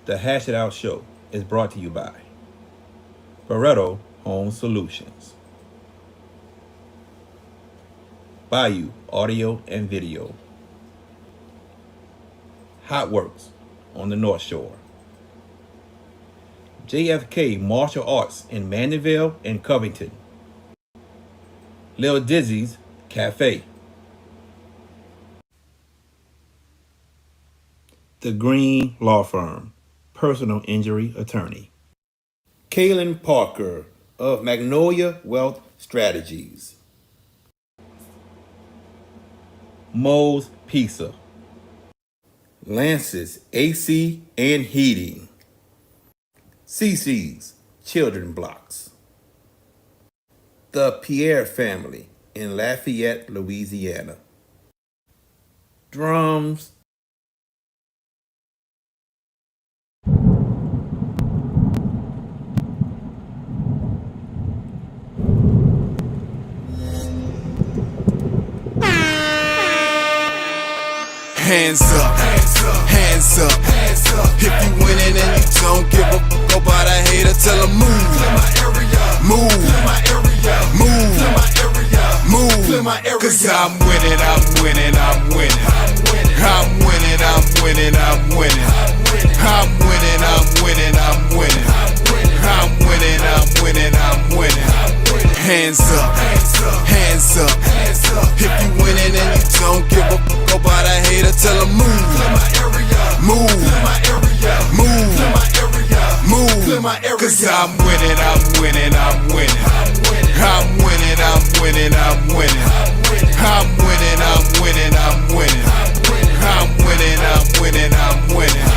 The Hash It Out Show is brought to you by Barreto Home Solutions, Bayou Audio and Video, Hot Works on the North Shore, JFK Martial Arts in Mandeville and Covington, Lil Dizzy's Cafe, The Green Law Firm, personal injury attorney, Kaylin Parker of Magnolia Wealth Strategies, Moe's Pizza, Lance's AC and Heating, CC's Children Blocks, The Pierre Family in Lafayette, Louisiana, Drums, Hands up, hands up, hands up. If you winning and you don't give a fuck about a hater, tell them move. Clear my area, move. Clear my area, move. Clear my area, move. Clear my area. Cause I'm winning, I'm winning, I'm winning. I'm winning, I'm winning, I'm winning. I'm winning, I'm winning, I'm winning. I'm winning, I'm winning, I'm winning. Hands up, hands up, hands up. If you winning and you don't give a fuck about a hater, tell them move. Clear my area, move. Clear my area, move. Clear my area, move. Clear my area. Cause I'm winning, I'm winning, I'm winning. I'm winning, I'm winning, I'm winning. I'm winning, I'm winning, I'm winning. I'm winning, I'm winning, I'm winning.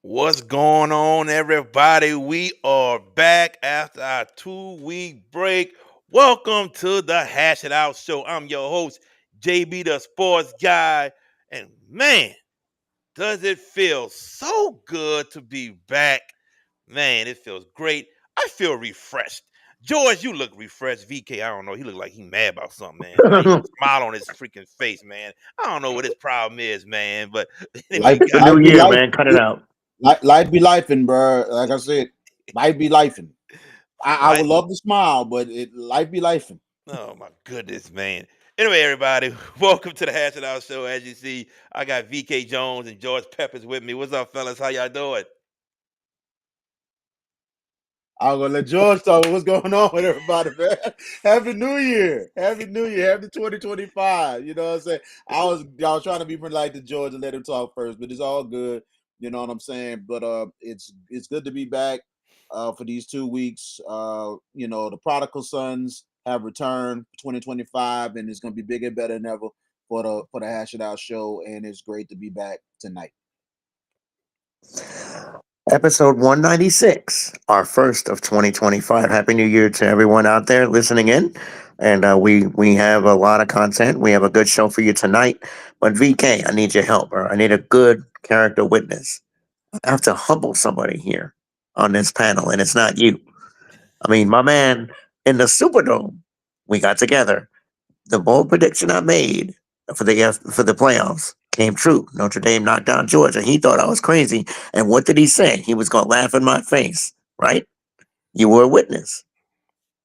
What's going on, everybody? We are back after our 2-week break. Welcome to the Hash It Out Show. I'm your host, JB the Sports Guy. And man, does it feel so good to be back. Man, it feels great. I feel refreshed. George, you look refreshed. VK, I don't know. He look like he mad about something, man. Man, he got a smile on his freaking face, man. I don't know what his problem is, man. But anyway, Life, It's a guys, new life be year, life. man. Cut it out. Life be lifing, bro. Like I said, life be lifing. I like, would love to smile, but life be lifing. oh my goodness, man. Anyway, everybody, welcome to the Hash It Out Show. As you see, I got VK Jones and George Peppers with me. What's up, fellas? How y'all doing? I'm gonna let George talk. What's going on with everybody, man? Happy New Year! Happy New Year! Happy 2025. You know what I'm saying? I was trying to be polite to George and let him talk first, but it's all good. You know what I'm saying? But it's good to be back for these 2 weeks. The prodigal sons have returned for 2025, and it's gonna be bigger and better than ever for the Hash It Out show. And it's great to be back tonight. Episode 196, our first of 2025. Happy New Year to everyone out there listening in. And we have a lot of content. We have a good show for you tonight. But VK, I need your help, or I need a good character witness. I have to humble somebody here on this panel, and it's not you. I mean, my man in the Superdome, we got together. The bold prediction I made for the playoffs came true. Notre Dame knocked down Georgia. He thought I was crazy. And what did he say? He was gonna laugh in my face, right? You were a witness.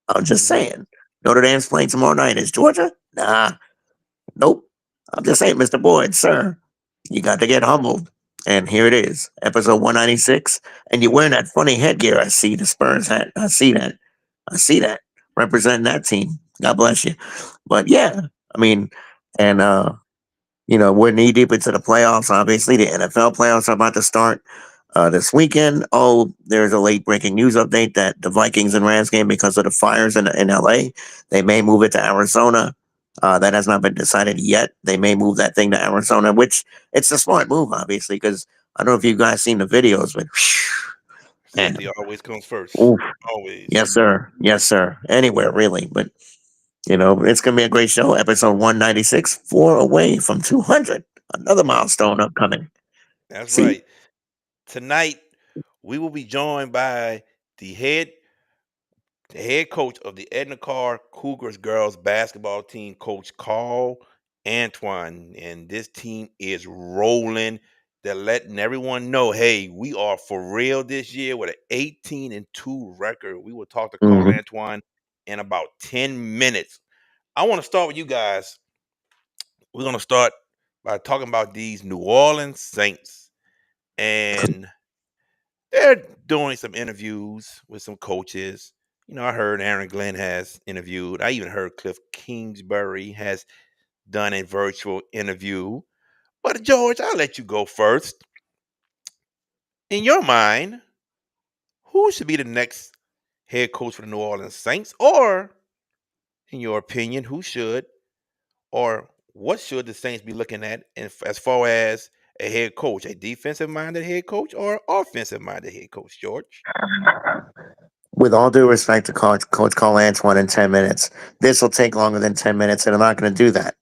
I'm just Mhm. saying. Notre Dame's playing tomorrow night. Is Georgia? Nah, nope. I'm just saying, Mr. Boyd, sir, you got to get humbled. And here it is, episode 196. And you're wearing that funny headgear. I see the Spurs hat. I see that. I see that. Representing that team. God bless you. But yeah, I mean, and we're knee deep into the playoffs. Obviously, the NFL playoffs are about to start this weekend. Oh, there's a late breaking news update that the Vikings and Rams game, because of the fires in LA, they may move it to Arizona. That has not been decided yet. They may move that thing to Arizona, which it's a smart move, obviously, because I don't know if you guys seen the videos, but man, Safety always comes first. oof, Always. yes, sir, yes, sir, anywhere really. But it's gonna be a great show. Episode 196, 4 away from 200. Another milestone upcoming. That's See, right. Tonight, we will be joined by the head coach of the Edna Karr Cougars girls basketball team, Coach Carl Antoine, and this team is rolling. They're letting everyone know, hey, we are for real this year with an 18-2 record. We will talk to Carl Hmm. Antoine in about 10 minutes. I want to start with you guys. We're going to start by talking about these New Orleans Saints. And they're doing some interviews with some coaches. I heard Aaron Glenn has interviewed. I even heard Cliff Kingsbury has done a virtual interview. But George, I'll let you go first. In your mind, who should be the next head coach for the New Orleans Saints? Or, in your opinion, who should or what should the Saints be looking at as far as a head coach, a defensive minded head coach or offensive minded head coach, George? With all due respect to Coach Call Antoine in 10 minutes, this will take longer than 10 minutes, and I'm not going to do that.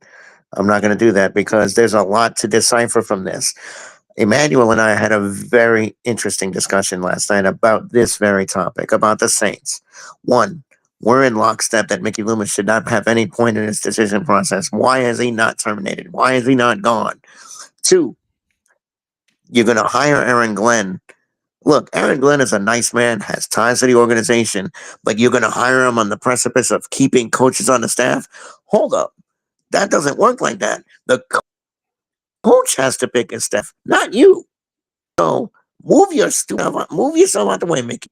I'm not going to do that because there's a lot to decipher from this. Emmanuel and I had a very interesting discussion last night about this very topic, about the Saints. One, we're in lockstep that Mickey Loomis should not have any point in his decision process. Why has he not terminated? Why is he not gone? Two, you're going to hire Aaron Glenn. Look, Aaron Glenn is a nice man, has ties to the organization, but you're going to hire him on the precipice of keeping coaches on the staff? Hold up. That doesn't work like that. The coach has to pick his staff, not you. So move yourself out the way, Mickey.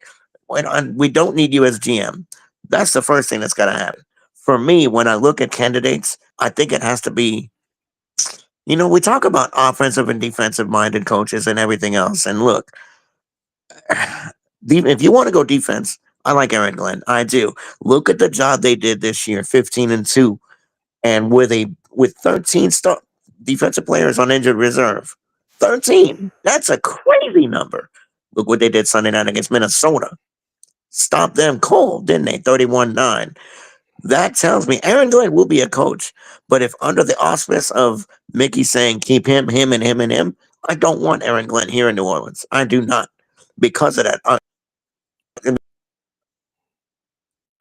We don't need you as GM. That's the first thing that's got to happen. For me, when I look at candidates, I think it has to be. We talk about offensive and defensive minded coaches and everything else. And look, if you want to go defense, I like Aaron Glenn. I do. Look at the job they did this year, 15-2, and with 13 defensive players on injured reserve. 13. That's a crazy number. Look what they did Sunday night against Minnesota. Stopped them cold, didn't they? 31-9. That tells me Aaron Glenn will be a coach. But if under the auspice of Mickey saying keep him, and him, and him, I don't want Aaron Glenn here in New Orleans. I do not. Because of that. To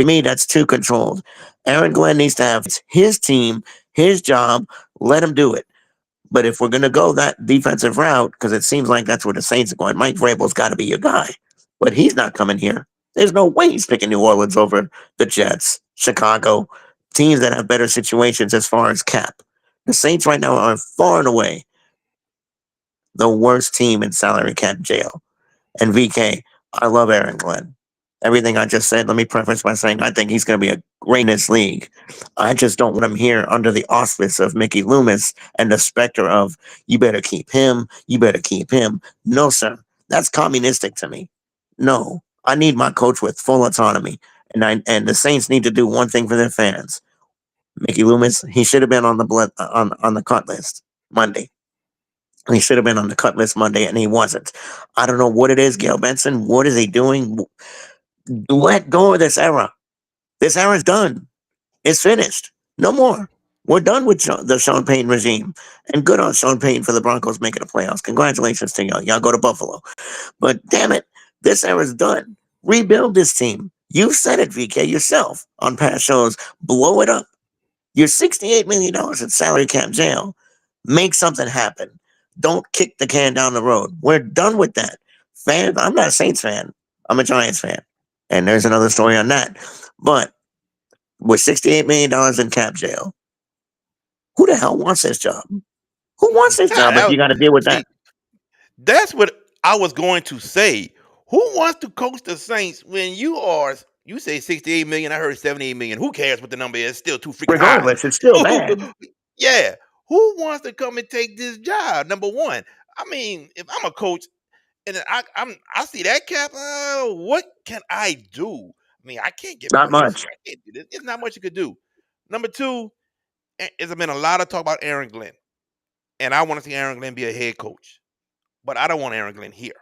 me, that's too controlled. Aaron Glenn needs to have his team, his job, let him do it. But if we're going to go that defensive route, because it seems like that's where the Saints are going, Mike Vrabel's got to be your guy. But he's not coming here. There's no way he's picking New Orleans over the Jets, Chicago, teams that have better situations as far as cap. The Saints right now are far and away the worst team in salary cap jail. And VK, I love Aaron Glenn. Everything I just said, let me preface by saying I think he's going to be a great in this league. I just don't want him here under the auspice of Mickey Loomis and the specter of you better keep him, you better keep him. No, sir. That's communistic to me. No. I need my coach with full autonomy. And the Saints need to do one thing for their fans. Mickey Loomis, he should have been on the cut list Monday. He should have been on the cut list Monday, and he wasn't. I don't know what it is, Gail Benson. What is he doing? Let go of this era. This era's done. It's finished. No more. We're done with the Sean Payton regime. And good on Sean Payton for the Broncos making the playoffs. Congratulations to y'all. Y'all go to Buffalo. But damn it, this era's done. Rebuild this team. You've said it, VK, yourself on past shows. Blow it up. You're $68 million in salary cap jail. Make something happen. Don't kick the can down the road. We're done with that. Fans, I'm not a Saints fan. I'm a Giants fan. And there's another story on that. But with $68 million in cap jail, who the hell wants this job? Who wants this job if you got to deal with that? See, that's what I was going to say. Who wants to coach the Saints when you say 68 million, I heard 78 million. Who cares what the number is? It's still too freaking high. Regardless, it's still bad. Yeah. Who wants to come and take this job? Number one. I mean, if I'm a coach and I see that cap, what can I do? I mean, I can't get Not praised. much. I can't do this. It's not much you could do. Number two, there's been a lot of talk about Aaron Glenn. And I want to see Aaron Glenn be a head coach. But I don't want Aaron Glenn here.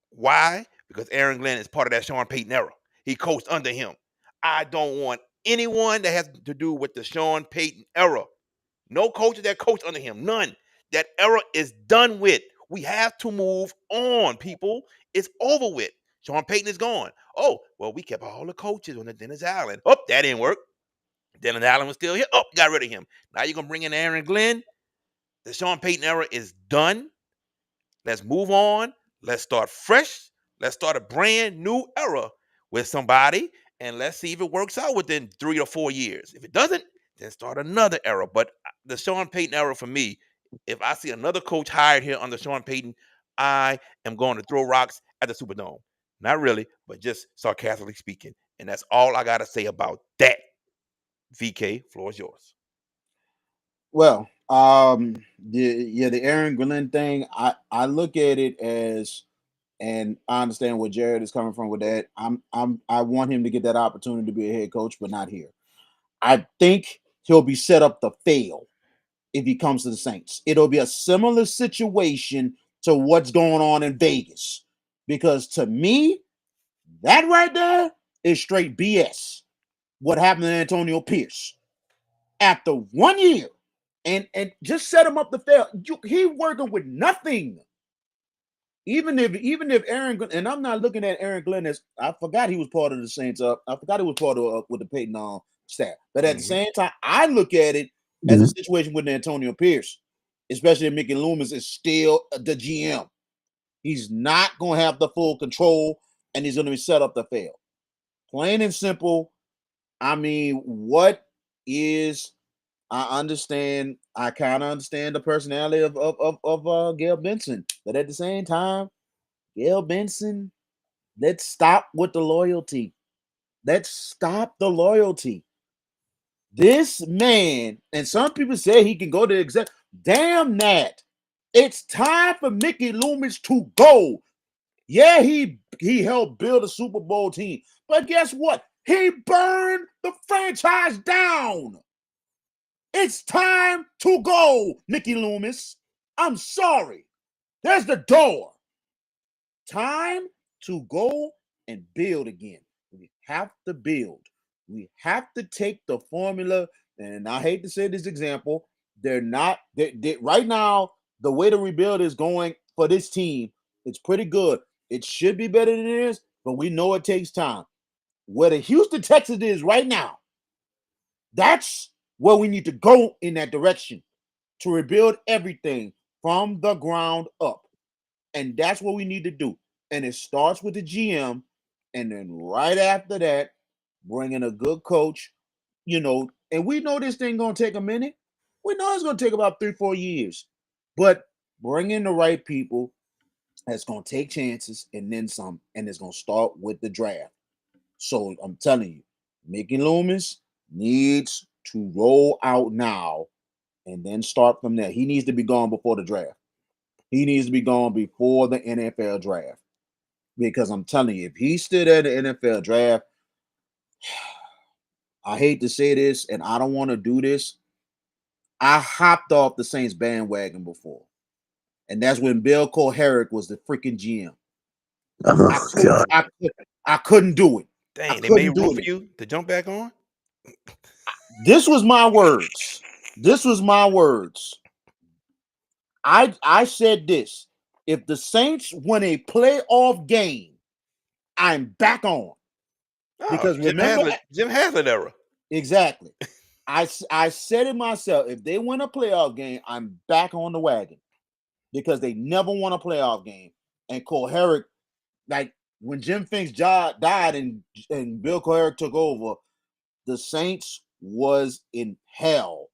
Why? Because Aaron Glenn is part of that Sean Payton era. He coached under him. I don't want anyone that has to do with the Sean Payton era. No coaches that coach under him. None. That era is done with. We have to move on, people. It's over with. Sean Payton is gone. Oh, well, we kept all the coaches on the Dennis Island. Oh, that didn't work. Dylan Allen was still here. Oh, got rid of him. Now you're gonna bring in Aaron Glenn. The Sean Payton era is done. Let's move on. Let's start fresh. Let's start a brand new era with somebody, and let's see if it works out within 3 or 4 years. If it doesn't, then start another era. But the Sean Payton era for me, if I see another coach hired here under Sean Payton, I am going to throw rocks at the Superdome. Not really, but just sarcastically speaking. And that's all I got to say about that. VK, floor is yours. Well, the Aaron Glenn thing, I look at it as, and I understand where Jared is coming from with that. I want him to get that opportunity to be a head coach, but not here. I think he'll be set up to fail if he comes to the Saints. It'll be a similar situation to what's going on in Vegas, because to me, that right there is straight BS. What happened to Antonio Pierce after 1 year, and just set him up to fail. He working with nothing. Even if Aaron, and I'm not looking at Aaron Glenn as, I forgot he was part of the Saints. I forgot he was part of with the Peyton staff. But at the same time, I look at it as a situation with Antonio Pierce, especially if Mickey Loomis is still the GM. He's not going to have the full control, and he's going to be set up to fail. Plain and simple. I mean, what is? I understand. I kind of understand the personality of Gail Benson, but at the same time, Gail Benson, let's stop with the loyalty. Let's stop the loyalty. This man, and some people say he can go to exec. Damn that! It's time for Mickey Loomis to go. Yeah, he helped build a Super Bowl team, but guess what? He burned the franchise down. It's time to go, Mickey Loomis. I'm sorry. There's the door. Time to go and build again. We have to build. We have to take the formula, and I hate to say this example, they're not, right now, the way the rebuild is going for this team, it's pretty good. It should be better than it is, but we know it takes time. Where the Houston Texans is right now, that's where we need to go in that direction to rebuild everything from the ground up. And that's what we need to do. And it starts with the GM. And then right after that, bringing a good coach, and we know this thing going to take a minute. We know it's going to take about 3-4 years. But bringing the right people, that's going to take chances and then some. And it's going to start with the draft. So I'm telling you, Mickey Loomis needs to roll out now and then start from there. He needs to be gone before the draft. He needs to be gone before the NFL draft. Because I'm telling you, if he stood at the NFL draft, I hate to say this, and I don't want to do this. I hopped off the Saints bandwagon before. And that's when Bill Herrick was the freaking GM. Oh, God. I couldn't do it. Dang, they made room for you to jump back on? This was my words. This was my words. I said this. If the Saints win a playoff game, I'm back on. Because remember, Jim Haslett era. Exactly. I said it myself. If they win a playoff game, I'm back on the wagon. Because they never won a playoff game. And Herrick, like when Jim Fink's job died and Bill Herrick took over, the Saints was in hell.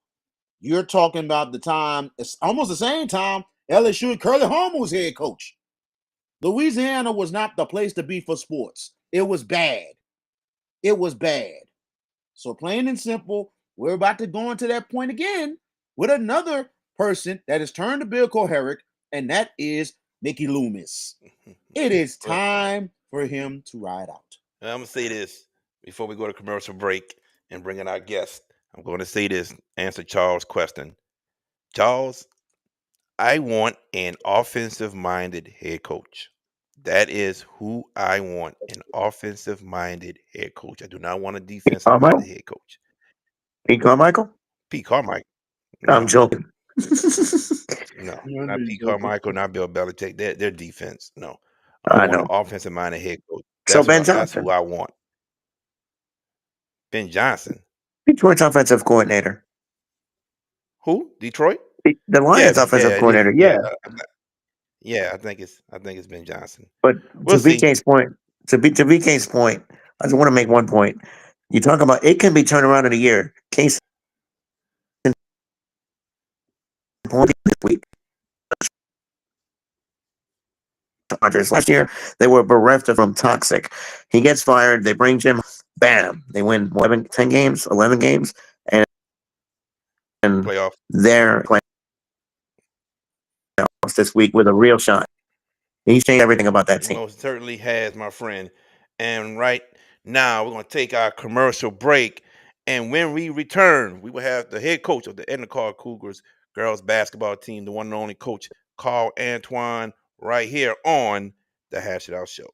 You're talking about the time, it's almost the same time LSU and Curly Homer was head coach. Louisiana was not the place to be for sports. It was bad. It was bad. So plain and simple, we're about to go into that point again with another person that has turned to Bill Herrick, and that is Mickey Loomis. It is time for him to ride out. And I'm going to say this before we go to commercial break and bring in our guest. I'm going to say this, answer Charles' question. Charles, I want an offensive-minded head coach. That is who I want, an offensive-minded head coach. I do not want a defensive-minded head coach. Pete Carmichael? Pete Carmichael. No. I'm joking. No, not Pete Carmichael, not Bill Belichick. Their defense. No. I want know. an offensive-minded head coach. That's Ben Johnson. That's who I want. Ben Johnson. Detroit's offensive coordinator. Who? Detroit? The Lions Yes, offensive yeah, it is. coordinator. Yeah, Yeah. yeah. I think it's Ben Johnson. But We'll to see. BK's point, to BK's point, I just want to make one point. You talk about it can be turned around in a year. Case in point this week. Chargers last year they were bereft of from toxic. He gets fired. They bring Jim. Bam! They win 11, 10 games, 11 games, and Playoff. they're playing this week with a real shot. He's changed everything about that He team. most certainly has, my friend. And right now, we're going to take our commercial break. And when we return, we will have the head coach of the Edna Karr Cougars girls basketball team, the one and only coach, Carl Antoine, right here on the Hash It Out Show.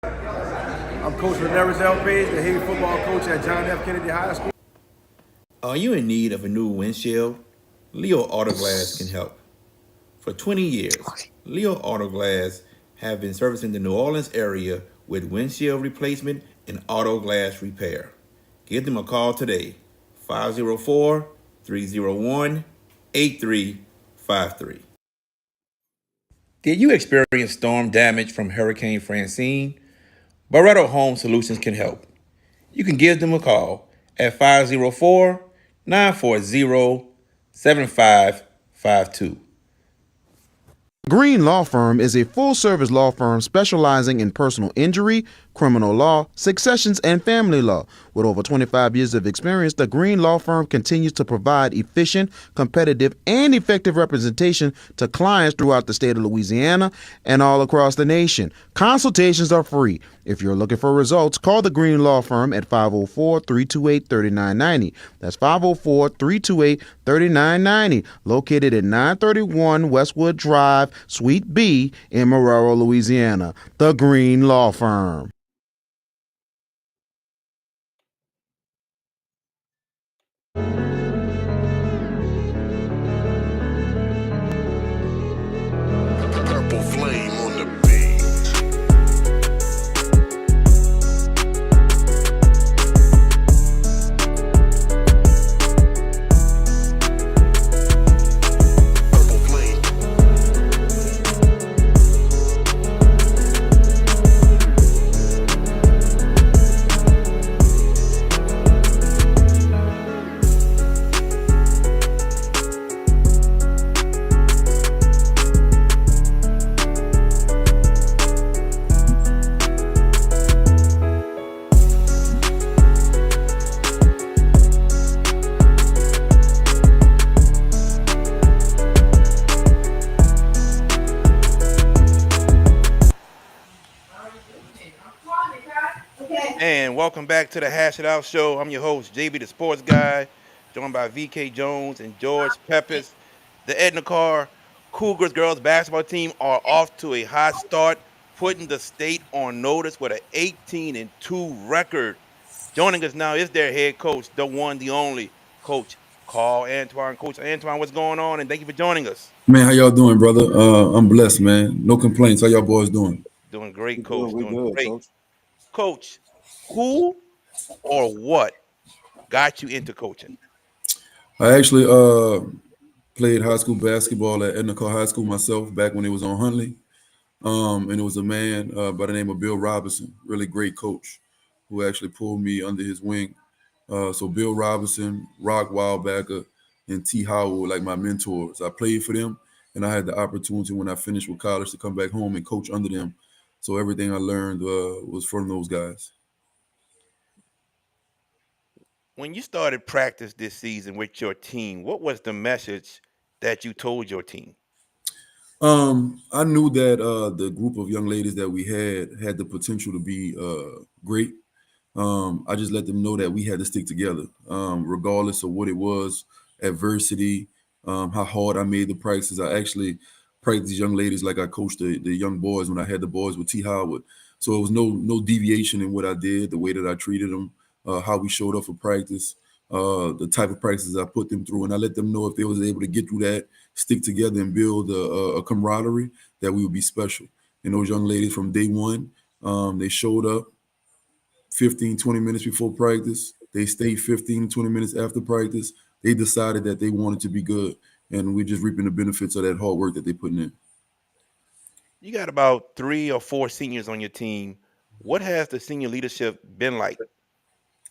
I'm Coach Ramirez L-Page, the head football coach at John F. Kennedy High School. Are you in need of a new windshield? Leo Autoglass can help. For 20 years, Leo Autoglass have been servicing the New Orleans area with windshield replacement and auto glass repair. Give them a call today, 504-301-8353. Did you experience storm damage from Hurricane Francine? Barretto Home Solutions can help. You can give them a call at 504-940-7552. Green Law Firm is a full-service law firm specializing in personal injury, criminal law, successions, and family law. With over 25 years of experience, the Green Law Firm continues to provide efficient, competitive, and effective representation to clients throughout the state of Louisiana and all across the nation. Consultations are free. If you're looking for results, call the Green Law Firm at 504-328-3990. That's 504-328-3990, located at 931 Westwood Drive, Suite B in Marrero, Louisiana. The Green Law Firm. Purple flame on the beat. Purple flame. And welcome back to the Hash It Out Show. I'm your host, JB the Sports Guy, joined by VK Jones and George Peppers. The Edna Karr Cougars girls basketball team are off to a hot start, putting the state on notice with an 18-2 record. Joining us now is their head coach, the one, the only coach, Carl Antoine. Coach Antoine, what's going on? And thank you for joining us. Man, how y'all doing, brother? I'm blessed, man. No complaints. How y'all boys doing? Doing great, We good. coach. We Doing good, great. coach. Coach, who or what got you into coaching? I actually played high school basketball at Edna Karr High School myself back when it was on Huntley. And it was a man by the name of Bill Robinson, really great coach, who actually pulled me under his wing. So Bill Robinson, Rock Wildbacker, and T. Howell were like my mentors. I played for them, and I had the opportunity when I finished with college to come back home and coach under them. So everything I learned was from those guys. When you started practice this season with your team, what was the message that you told your team? I knew that the group of young ladies that we had the potential to be great. I just let them know that we had to stick together, regardless of what it was, adversity, how hard I made the practices. I actually practiced these young ladies like I coached the young boys when I had the boys with T. Howard. So it was no deviation in what I did, the way that I treated them, how we showed up for practice, the type of practices I put them through, and I let them know if they was able to get through that, stick together, and build a camaraderie, that we would be special. And those young ladies from day one, they showed up, 15, 20 minutes before practice. They stayed 15, 20 minutes after practice. They decided that they wanted to be good. And we're just reaping the benefits of that hard work that they're putting in. You got about 3 or 4 seniors on your team. What has the senior leadership been like?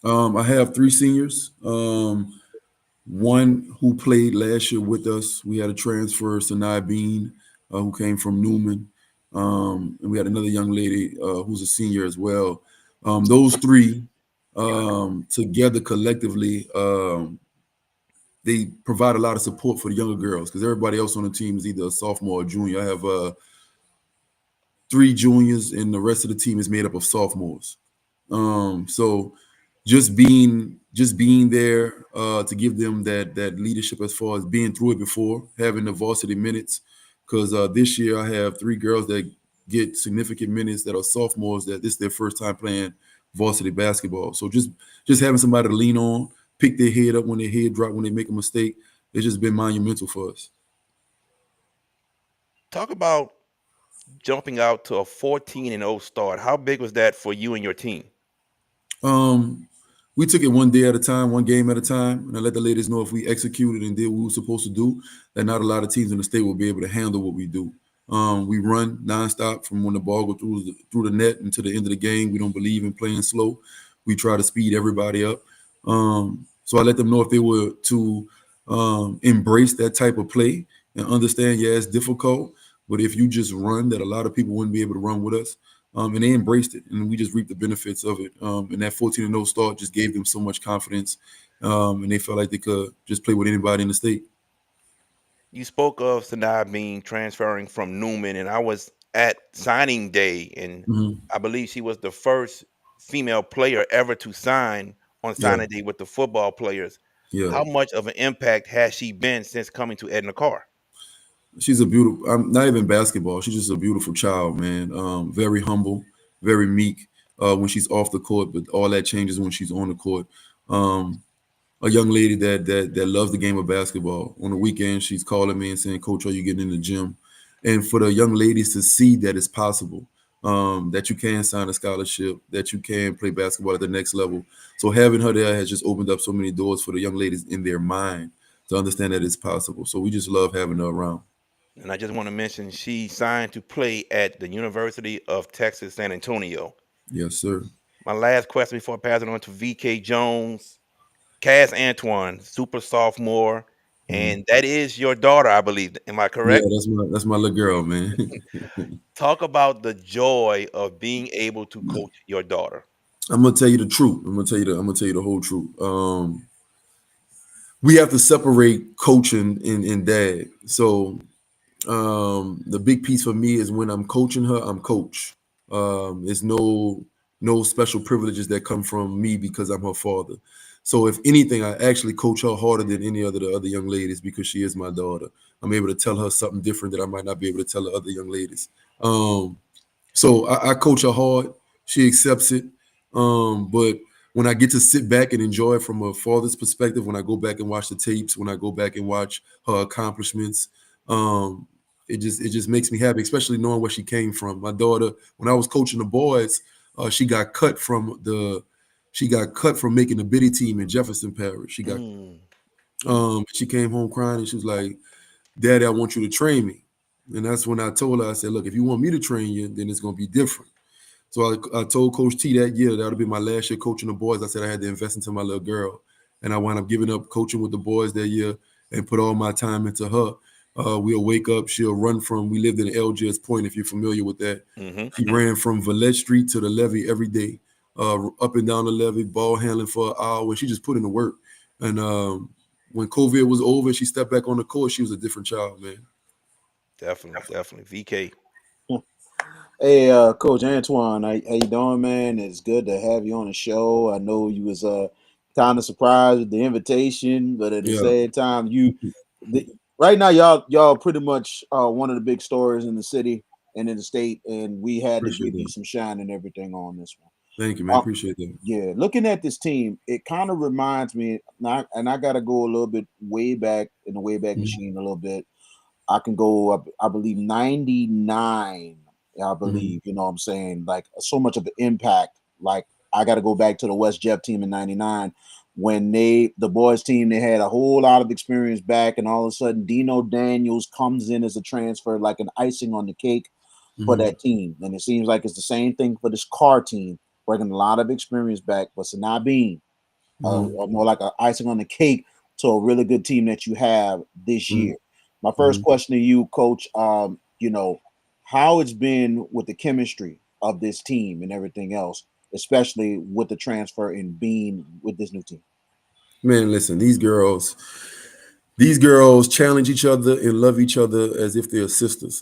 I have 3 seniors. One who played last year with us. We had a transfer, Sanai Bean, who came from Newman. And we had another young lady who's a senior as well. Those three together collectively, they provide a lot of support for the younger girls because everybody else on the team is either a sophomore or junior. I have 3 juniors, and the rest of the team is made up of sophomores. So just being there to give them that leadership as far as being through it before, having the varsity minutes. Because this year I have 3 girls that get significant minutes that are sophomores that this is their first time playing varsity basketball. So just having somebody to lean on, pick their head up when their head drop when they make a mistake, it's just been monumental for us. Talk about jumping out to a 14-0 start. How big was that for you and your team? We took it one day at a time, one game at a time, and I let the ladies know if we executed and did what we were supposed to do, that not a lot of teams in the state will be able to handle what we do. We run nonstop from when the ball goes through the net until the end of the game. We don't believe in playing slow. We try to speed everybody up. So I let them know if they were to embrace that type of play and understand, yeah, it's difficult, but if you just run, that a lot of people wouldn't be able to run with us. And they embraced it, and we just reaped the benefits of it. And that 14-0 start just gave them so much confidence, and they felt like they could just play with anybody in the state. You spoke of Sanaa being transferring from Newman, and I was at signing day, and Mhm. I believe she was the first female player ever to sign on Yeah, signing day with the football players. yeah. How much of an impact has she been since coming to Edna Karr? She's a beautiful. I'm not even basketball. She's just a beautiful child, man. Very humble, very meek when she's off the court, but all that changes when she's on the court. Um, a young lady that loves the game of basketball. On the weekend, she's calling me and saying, "Coach, are you getting in the gym?" And for the young ladies to see that it's possible, that you can sign a scholarship, that you can play basketball at the next level. So having her there has just opened up so many doors for the young ladies in their mind to understand that it's possible. So we just love having her around. And I just want to mention she signed to play at the University of Texas, San Antonio. Yes, sir. My last question before I pass it on to VK Jones. Cass Antoine, super sophomore, Mhm. and that is your daughter, I believe. Am I Yeah, correct? that's my little girl, man. Talk about the joy of being able to coach your daughter. I'm gonna tell you the truth. I'm gonna tell you the whole truth. We have to separate coaching and dad. So the big piece for me is when I'm coaching her, I'm coach. There's no special privileges that come from me because I'm her father. So if anything, I actually coach her harder than any other the other young ladies because she is my daughter. I'm able to tell her something different that I might not be able to tell the other young ladies. So I coach her hard. She accepts it. But when I get to sit back and enjoy it from a father's perspective, when I go back and watch the tapes, when I go back and watch her accomplishments, um, it just makes me happy, especially knowing where she came from. My daughter, when I was coaching the boys, she got cut from making the biddy team in Jefferson Parish. Mm. She came home crying and she was like, "Daddy, I want you to train me." And that's when I told her, I said, "Look, if you want me to train you, then it's gonna be different." So I told Coach T that year that'll be my last year coaching the boys. I said I had to invest into my little girl, and I wound up giving up coaching with the boys that year and put all my time into her. We'll wake up. She'll run from. We lived in LGS Point, if you're familiar with that. Hmm. She ran from Villette Street to the levee every day, up and down the levee, ball handling for an hour. She just put in the work. And when COVID was over, she stepped back on the court. She was a different child, man. Definitely, definitely. VK. Hey, Coach Antoine, how you doing, man? It's good to have you on the show. I know you was kind of surprised with the invitation, but at the Yeah, same time, right now y'all pretty much one of the big stories in the city and in the state, and we had to appreciate give you that. some shine and everything on this one. Thank you, man. Appreciate that. Yeah, looking at this team, it kind of reminds me, and I got to go a little bit way back in the way back Mhm, machine a little bit. I can go up, I believe 99, I mhm, believe, you know what I'm saying? Like so much of an impact, like I got to go back to the West Jeff team in '99 when the boys team, they had a whole lot of experience back, and all of a sudden Dino Daniels comes in as a transfer, like an icing on the cake for Mhm. that team. And it seems like it's the same thing for this Carr team, bringing a lot of experience back, but Sanaa Bean, Mhm. more like an icing on the cake to a really good team that you have this Mhm. year. My first Mhm. question to you, Coach, how it's been with the chemistry of this team and everything else, especially with the transfer and being with this new team. Man, listen, these girls challenge each other and love each other as if they're sisters.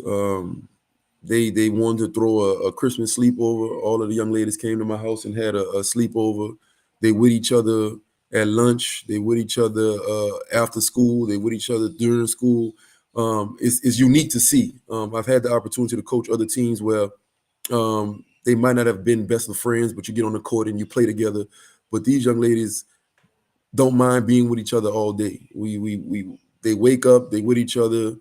They wanted to throw a Christmas sleepover. All of the young ladies came to my house and had a sleepover. They with each other at lunch. They with each other after school. They with each other during school. It's unique to see. I've had the opportunity to coach other teams where they might not have been best of friends, but you get on the court and you play together. But these young ladies don't mind being with each other all day. We they wake up, they with each other,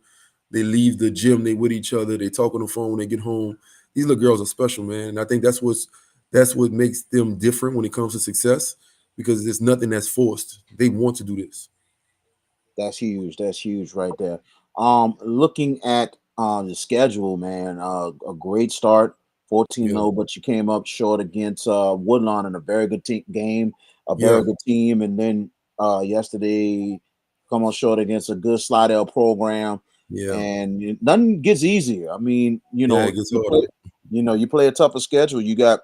they leave the gym, they with each other, they talk on the phone when they get home. These little girls are special, man. And I think that's what makes them different when it comes to success, because there's nothing that's forced. They want to do this. That's huge. That's huge right there. Looking at the schedule, man, a great start, 14-0, Yeah, but you came up short against Woodlawn in a very good game, a yeah, very good team, and then yesterday come on short against a good Slidell program, yeah, and nothing gets easier. I mean, yeah. It gets you harder. play, you play a tougher schedule. You got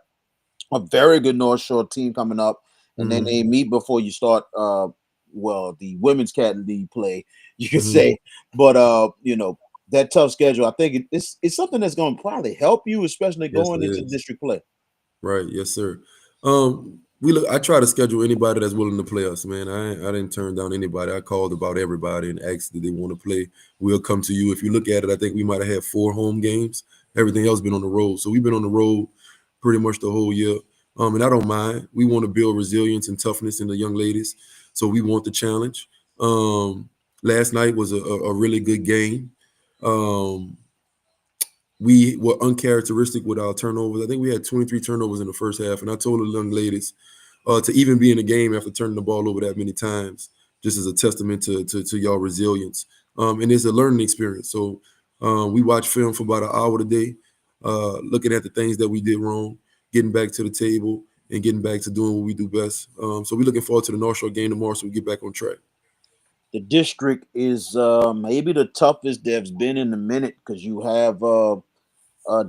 a very good North Shore team coming up, and then Hmm. they meet before you start. The women's cat league play, you could Hmm. say, but that tough schedule. I think it's something that's going to probably help you, especially Yes, going it into is. district play. Right, yes, sir. We look. I try to schedule anybody that's willing to play us, man. I didn't turn down anybody. I called about everybody and asked did they want to play. We'll come to you. If you look at it, I think we might have had 4 home games. Everything else been on the road. So we've been on the road pretty much the whole year. And I don't mind. We want to build resilience and toughness in the young ladies. So we want the challenge. Um, Last night was a really good game. Um, we were uncharacteristic with our turnovers. I think we had 23 turnovers in the first half, and I told the young ladies to even be in the game after turning the ball over that many times, just as a testament to y'all resilience. And it's a learning experience. So we watch film for about an hour today, looking at the things that we did wrong, getting back to the table, and getting back to doing what we do best. So we're looking forward to the North Shore game tomorrow, so we get back on track. The district is maybe the toughest there's been in a minute because you have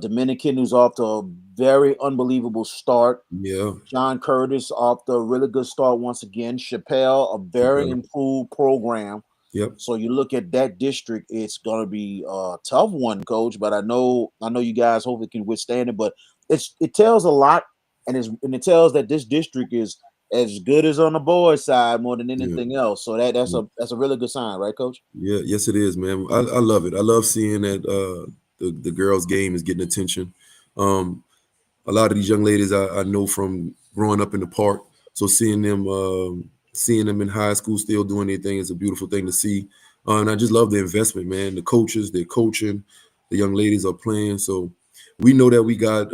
Dominican who's off to a very unbelievable start. Yeah, John Curtis off the really good start once again. Chappelle, a very Chappelle. improved program. Yep. So you look at that district, it's gonna be a tough one, coach. But I know you guys hopefully can withstand it. But it tells a lot, and it tells that this district is as good as on the boys' side more than Yeah. anything else. So that's Yeah. a really good sign, right, coach? Yeah, yes, it is, man. I love it. I love seeing that the girls' game is getting attention. Um, a lot of these young ladies I know from growing up in the park, so seeing them in high school still doing their thing is a beautiful thing to see. And I just love the investment, man. The coaches, they're coaching, the young ladies are playing. So we know that we got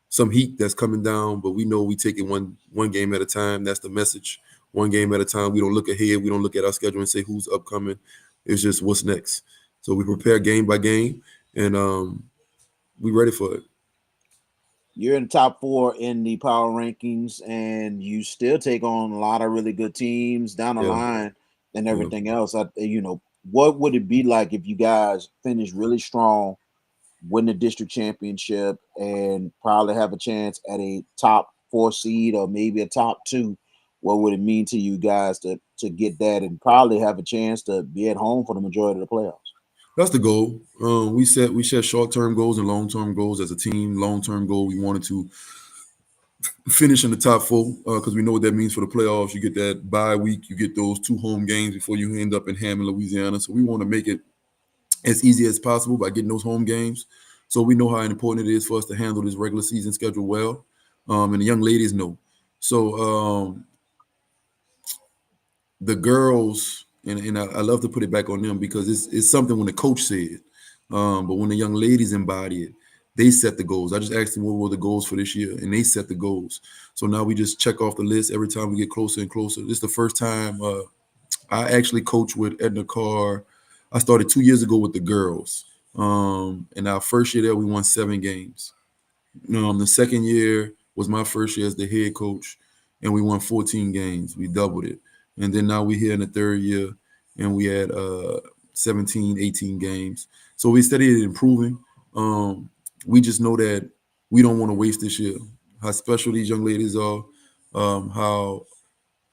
some heat that's coming down, but we know we take it one game at a time. That's the message. One game at a time. We don't look ahead. We don't look at our schedule and say who's upcoming. It's just what's next. So we prepare game by game, and we ready for it. You're in the top four in the power rankings, and you still take on a lot of really good teams down the Yeah, line and yeah. everything else. What would it be like if you guys finish really strong, win the district championship, and probably have a chance at a top four seed or maybe a top two? What would it mean to you guys to get that and probably have a chance to be at home for the majority of the playoffs? That's the goal. We set short term goals and long term goals as a team. Long term goal, we wanted to finish in the top four because we know what that means for the playoffs. You get that bye week, you get those 2 home games before you end up in Hammond, Louisiana. So we want to make it as easy as possible by getting those home games. So we know how important it is for us to handle this regular season schedule well, and the young ladies know. So the girls, and I love to put it back on them because it's something when the coach said, but when the young ladies embody it, They set the goals. I just asked them what were the goals for this year, and they set the goals. So now we just check off the list every time we get closer and closer. This is the first time I actually coach with Edna Karr. I started 2 years ago with the girls. And our first year there, we won 7 games. The second year was my first year as the head coach, and we won 14 games. We doubled it. And then now we're here in the third year, and we had 17, 18 games. So we studied improving. We just know that we don't want to waste this year. How special these young ladies are, how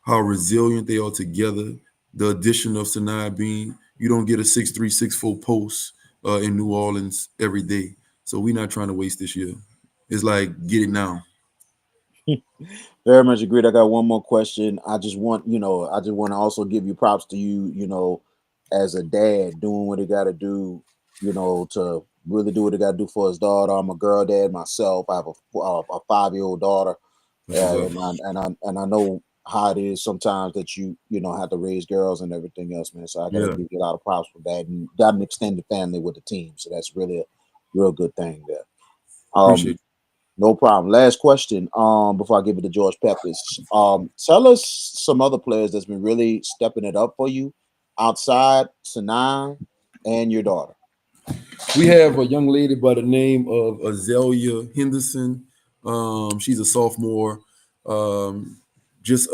resilient they are together. The addition of Sanaa Bean, you don't get a 6'3", 6'4" post in New Orleans every day. So we're not trying to waste this year. It's like get it now. Very much agreed. I got one more question. I just want to also give you props to you, as a dad doing what he got to do, to really do what he got to do for his daughter. I'm a girl dad myself. I have a 5-year-old daughter, That's what's up. and I know how it is sometimes that you have to raise girls and everything else, man. So I got to Yeah, give you a lot of props for that, and got an extended family with the team, so that's really a real good thing there. appreciate Um, it. no problem. Last question. Before I give it to George Peppers. Tell us some other players that's been really stepping it up for you outside Sanaa and your daughter. We have a young lady by the name of Azalea Henderson. She's a sophomore. Um, just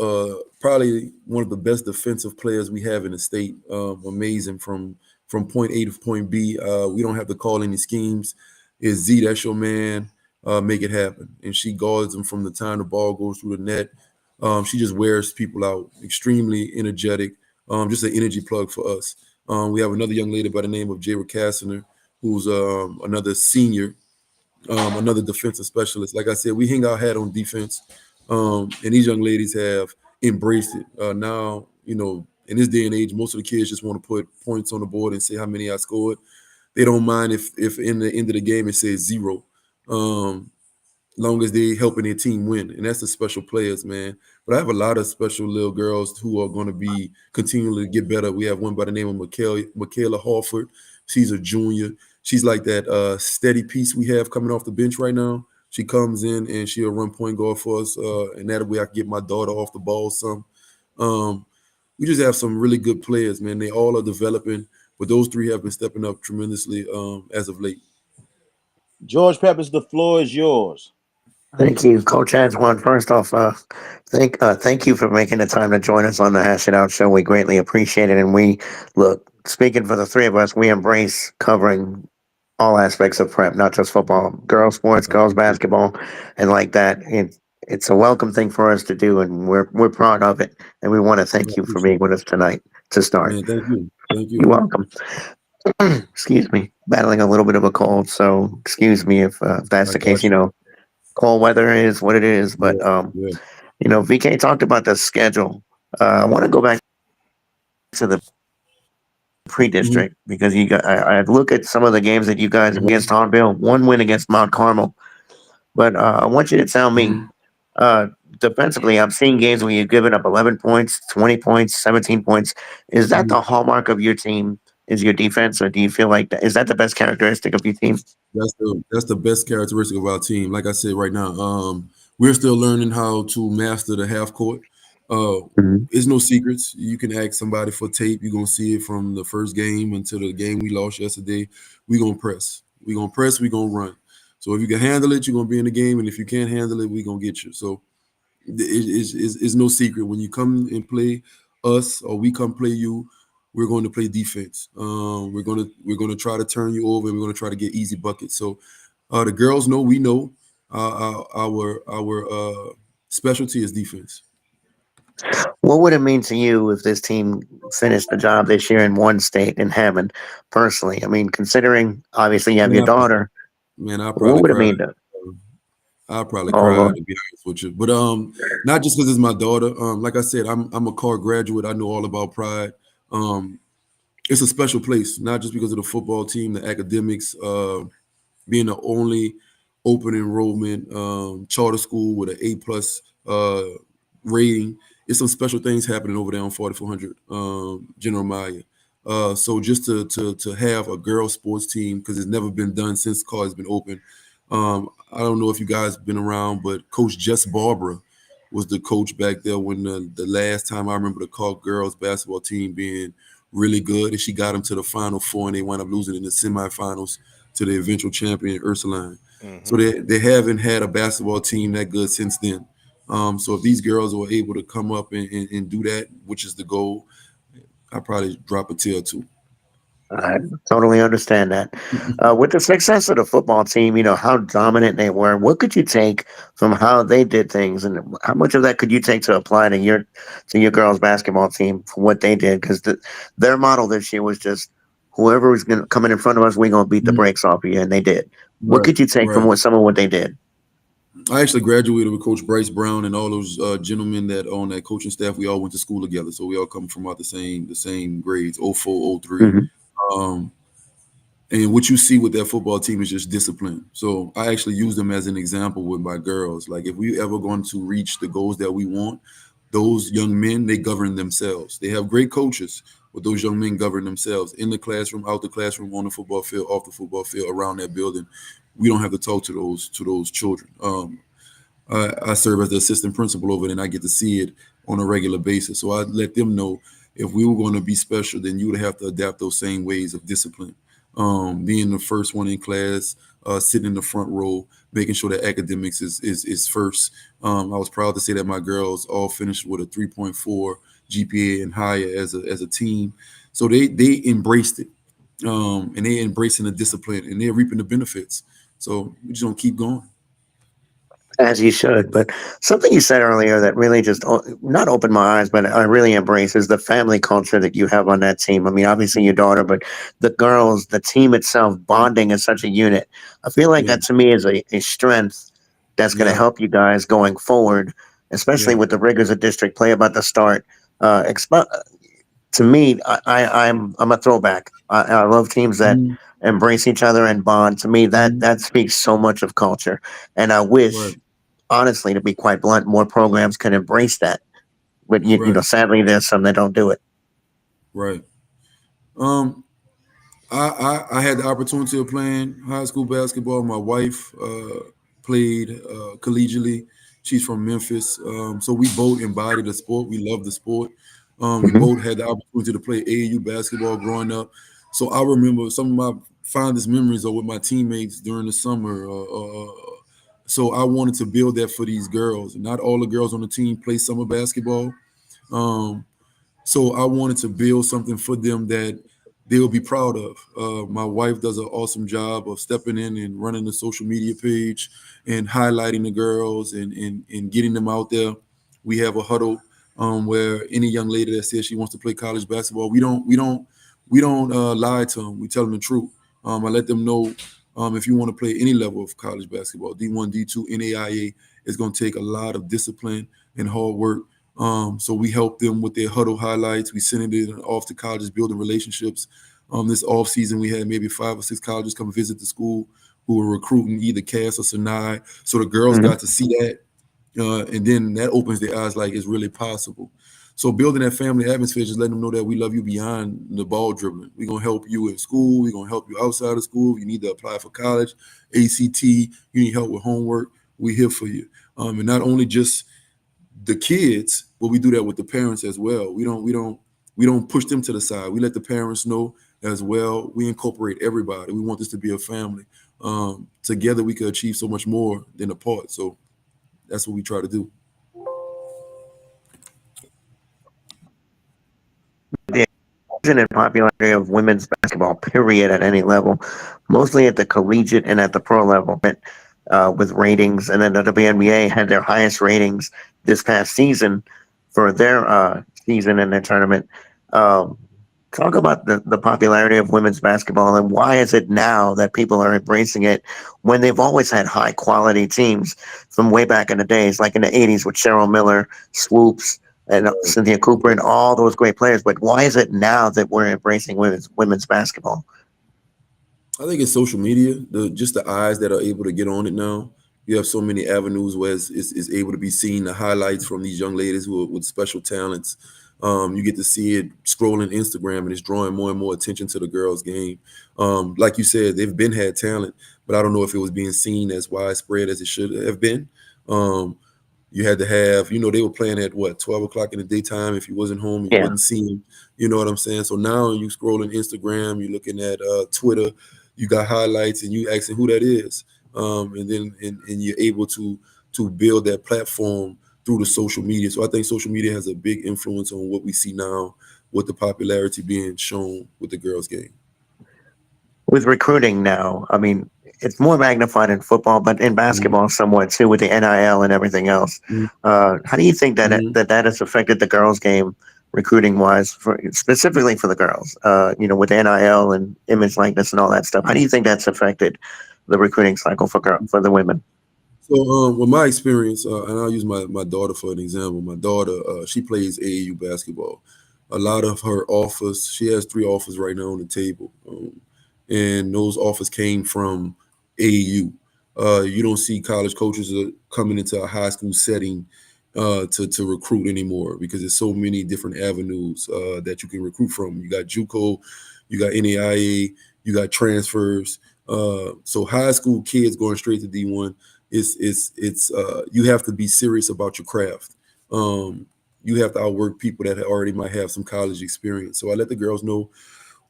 probably one of the best defensive players we have in the state. Amazing from point A to point B. We don't have to call any schemes. Is Z, that's your man. Make it happen. And she guards them from the time the ball goes through the net. She just wears people out. Extremely energetic. Just an energy plug for us. We have another young lady by the name of Jayra Cassiner, who's another senior, another defensive specialist. Like I said, we hang our hat on defense, and these young ladies have embraced it. Now, in this day and age, most of the kids just want to put points on the board and say how many I scored. They don't mind if in the end of the game it says 0. Long as they helping their team win, and that's the special players, man. But I have a lot of special little girls who are going to be continually get better. We have one by the name of Michaela Harford. She's a junior. She's like that steady piece we have coming off the bench right now. She comes in and she'll run point guard for us, and that way I can get my daughter off the ball some. Um, we just have some really good players, man. They all are developing, but those three have been stepping up tremendously as of late. George Peppers, the floor is yours. Thank you, Coach Antoine. First off, thank you for making the time to join us on the Hash It Out show. We greatly appreciate it, and we look. Speaking for the three of us, we embrace covering all aspects of prep, not just football, girls sports, girls basketball, and like that. It's a welcome thing for us to do, and we're proud of it. And we want to I thank you for appreciate being it. with us tonight to start. Man, thank you. Thank You're you. welcome. Excuse me, battling a little bit of a cold, so excuse me if that's I the case. got you. Cold weather is what it is, Yeah, but yeah. VK talked about the schedule. I want to go back to the Mhm, pre-district because I look at some of the games that you guys mhm, against Harville, one win against Mount Carmel, but I want you to tell me, mhm. uh, defensively, I'm seeing games where you're giving up 11 points, 20 points, 17 points. Is that Mhm. the hallmark of your team? Is your defense, or do you feel like is that the best characteristic of your team? That's the best characteristic of our team. Like I said, right now, we're still learning how to master the half court. Uh, Mhm. it's no secrets. You can ask somebody for tape. You're gonna see it from the first game until the game we lost yesterday. We're gonna press. We're gonna press. We're gonna run. So if you can handle it, you're gonna be in the game. And if you can't handle it, we're gonna get you. So it's no secret when you come and play us or we come play you, we're going to play defense. We're going to try to turn you over and we're going to try to get easy buckets. So the girls know we know our specialty is defense. What would it mean to you if this team finished the job this year in one state in Hammond? Personally, I mean, considering obviously you have Man, your daughter, I what probably would it cried. mean to? I probably Oh cried Lord, to be honest with you, but not just because it's my daughter. Like I said, I'm a Carr graduate. I know all about pride. Um, it's a special place, not just because of the football team, the academics, being the only open enrollment charter school with an A+ rating. It's some special things happening over there on 4400 General Maya. So just to have a girls sports team because it's never been done since Carr has been open. I don't know if you guys been around, but Coach Jess Barbara was the coach back there when the last time I remember the Clark girls basketball team being really good, and she got them to the Final Four, and they wound up losing in the semifinals to the eventual champion Ursuline. So Mm-hmm. they haven't had a basketball team that good since then. So if these girls were able to come up and do that, which is the goal, I probably drop a tear or two. I totally understand that. With the success of the football team, how dominant they were. What could you take from how they did things, and how much of that could you take to apply to your girls' basketball team for what they did? Because their model this year was just whoever was going to come in front of us, we're going to beat the Mhm. brakes off of you, and they did. What Right, could you take from right. some of what they did? I actually graduated with Coach Bryce Brown and all those gentlemen that on that coaching staff. We all went to school together, so we all come from out the same grades, 04, 03. Hmm. Um, and what you see with that football team is just discipline. So I actually use them as an example with my girls. Like if we ever going to reach the goals that we want, those young men, they govern themselves. They have great coaches, but those young men govern themselves in the classroom, out the classroom, on the football field, off the football field, around that building. We don't have to talk to those children. I serve as the assistant principal over there, and I get to see it on a regular basis. So I let them know if we were going to be special, then you would have to adapt those same ways of discipline. Being the first one in class, sitting in the front row, making sure that academics is first. I was proud to say that my girls all finished with a 3.4 GPA and higher as a team. So they embraced it, and they embracing the discipline, and they're reaping the benefits. So we just gonna keep going. As you should. But something you said earlier that really just not opened my eyes, but I really embrace is the family culture that you have on that team. I mean, obviously your daughter, but the girls, the team itself, bonding as such a unit. I feel like Yeah, that to me is a strength that's going to yeah, help you guys going forward, especially yeah. with the rigors of district play about to start. To me, I'm a throwback. I love teams that Mhm. embrace each other and bond. To me, that Mhm. that speaks so much of culture, and I Right, wish honestly, to be quite blunt, more programs can embrace that. But right, sadly, there's some that don't do it. right. Um, I had the opportunity of playing high school basketball. My wife played collegiately. She's from Memphis, so we both embodied the sport. We love the sport. We Hmm. both had the opportunity to play AAU basketball growing up. So I remember some of my fondest memories are with my teammates during the summer. So I wanted to build that for these girls. Not all the girls on the team play summer basketball. Um, So I wanted to build something for them that they'll be proud of. My wife does an awesome job of stepping in and running the social media page and highlighting the girls and getting them out there. We have a huddle where any young lady that says she wants to play college basketball, we don't lie to them. We tell them the truth. I let them know if you want to play any level of college basketball, D1, D2, NAIA, it's going to take a lot of discipline and hard work. So we help them with their huddle highlights. We send it off to colleges, building relationships. This off season, we had maybe 5 or 6 colleges come visit the school who were recruiting either Cass or Sinai. So the girls Hmm. got to see that, and then that opens their eyes like it's really possible. So building that family atmosphere, just letting them know that we love you beyond the ball dribbling. We're gonna help you in school. We're gonna help you outside of school. You need to apply for college, ACT. You need help with homework. We're here for you. And not only just the kids, but we do that with the parents as well. We don't push them to the side. We let the parents know as well. We incorporate everybody. We want this to be a family. Together we could achieve so much more than apart. So that's what we try to do. The explosion in popularity of women's basketball, period, at any level, mostly at the collegiate and at the pro level, with ratings. And then the WNBA had their highest ratings this past season for their season and their tournament. Um, Talk about the popularity of women's basketball and why is it now that people are embracing it when they've always had high quality teams from way back in the days, like in the 80s with Cheryl Miller, Swoops, and Cynthia Cooper and all those great players. But why is it now that we're embracing women's basketball? I think it's social media, just the eyes that are able to get on it now. You have so many avenues where it's able to be seen, the highlights from these young ladies who are with special talents. You get to see it scrolling Instagram, and it's drawing more and more attention to the girls' game. Like you said, they've been had talent, but I don't know if it was being seen as widespread as it should have been. Um, you had to have, they were playing at what, 12 o'clock in the daytime. If you wasn't home, you Yeah. wouldn't see them. You know what I'm saying? So now you scrolling Instagram, you're looking at Twitter, you got highlights, and you asking who that is. And then and you're able to build that platform through the social media. So I think social media has a big influence on what we see now with the popularity being shown with the girls' game. With recruiting now, I mean, it's more magnified in football, but in Mhm. basketball somewhat too, with the NIL and everything else. Mhm. How do you think that Mhm. that has affected the girls' game recruiting wise, specifically for the girls? With NIL and image likeness and all that stuff. How do you think that's affected the recruiting cycle for the women? So, with my experience, and I'll use my daughter for an example. My daughter, she plays AAU basketball. A lot of her offers, she has 3 offers right now on the table, and those offers came from AAU. You don't see college coaches coming into a high school setting to recruit anymore because there's so many different avenues that you can recruit from. You got JUCO, you got NAIA, you got transfers. So high school kids going straight to D1, it's you have to be serious about your craft. You have to outwork people that already might have some college experience. So I let the girls know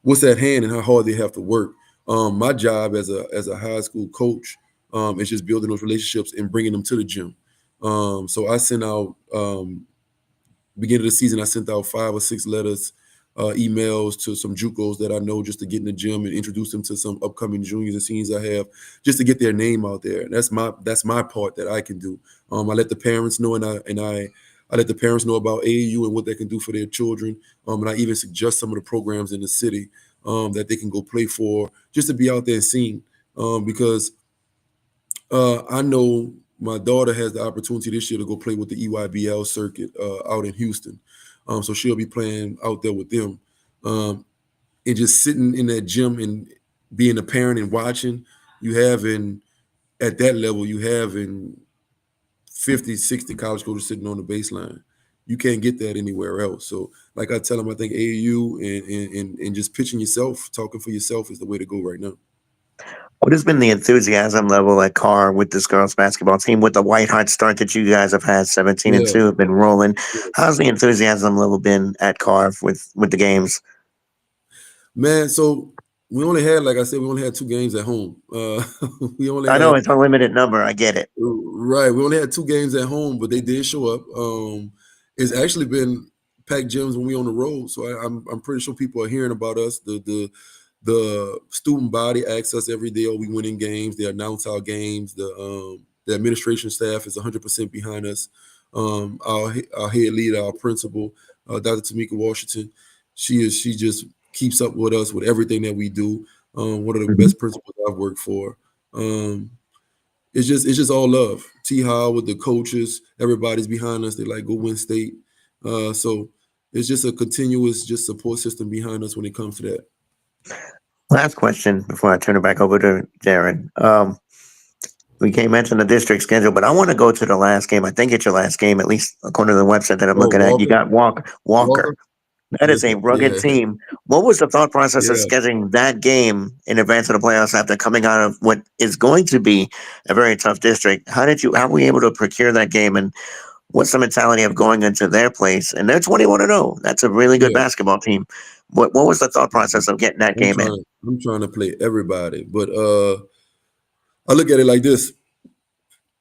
what's at hand and how hard they have to work. My job as a high school coach is just building those relationships and bringing them to the gym. So I sent out beginning of the season, I sent out 5 or 6 letters, emails to some JUCOs that I know just to get in the gym and introduce them to some upcoming juniors and seniors I have, just to get their name out there. And that's my part that I can do. I let the parents know, and I let the parents know about AAU and what they can do for their children. And I even suggest some of the programs in the city that they can go play for, just to be out there and seen. Because I know my daughter has the opportunity this year to go play with the EYBL circuit out in Houston. So she'll be playing out there with them. And just sitting in that gym and being a parent and watching, you have at that level, you have in 50, 60 college coaches sitting on the baseline. You can't get that anywhere else. So, like I tell them, I think AAU and just pitching yourself, talking for yourself is the way to go right now. What has been the enthusiasm level at Carr with this girls basketball team with the white hot start that you guys have had, 17 and Yeah. 2, have been rolling? How's the enthusiasm level been at Carr with the games? Man, so we only had, like I said, we only had 2 games at home. We only I know had it's a limited number. I get it. right. We only had 2 games at home, but they did show up. It's actually been packed gyms when we on the road, so I'm pretty sure people are hearing about us. The student body asks us every day, "Are we winning games?" They announce our games. The administration staff is 100% behind us. Our head leader, our principal, Dr. Tamika Washington, she just keeps up with us with everything that we do. One of the Mhm. best principals I've worked for. It's just all love. T. Hall with the coaches, everybody's behind us. They like go win state. So it's just a continuous just support system behind us when it comes to that. Last question before I turn it back over to Darren. We can't mention the district schedule, but I want to go to the last game. I think it's your last game, at least according to the website that I'm Oh, looking at. You Walker, got Walker. Walker. Walker. That is a rugged Yeah, team. What was the thought process of yeah. scheduling that game in advance of the playoffs after coming out of what is going to be a very tough district? How were you able to procure that game, and what's the mentality of going into their place? And they're 21-0. That's a really good Yeah. basketball team. What was the thought process of getting that I'm game in? trying. I'm trying to play everybody, but I look at it like this: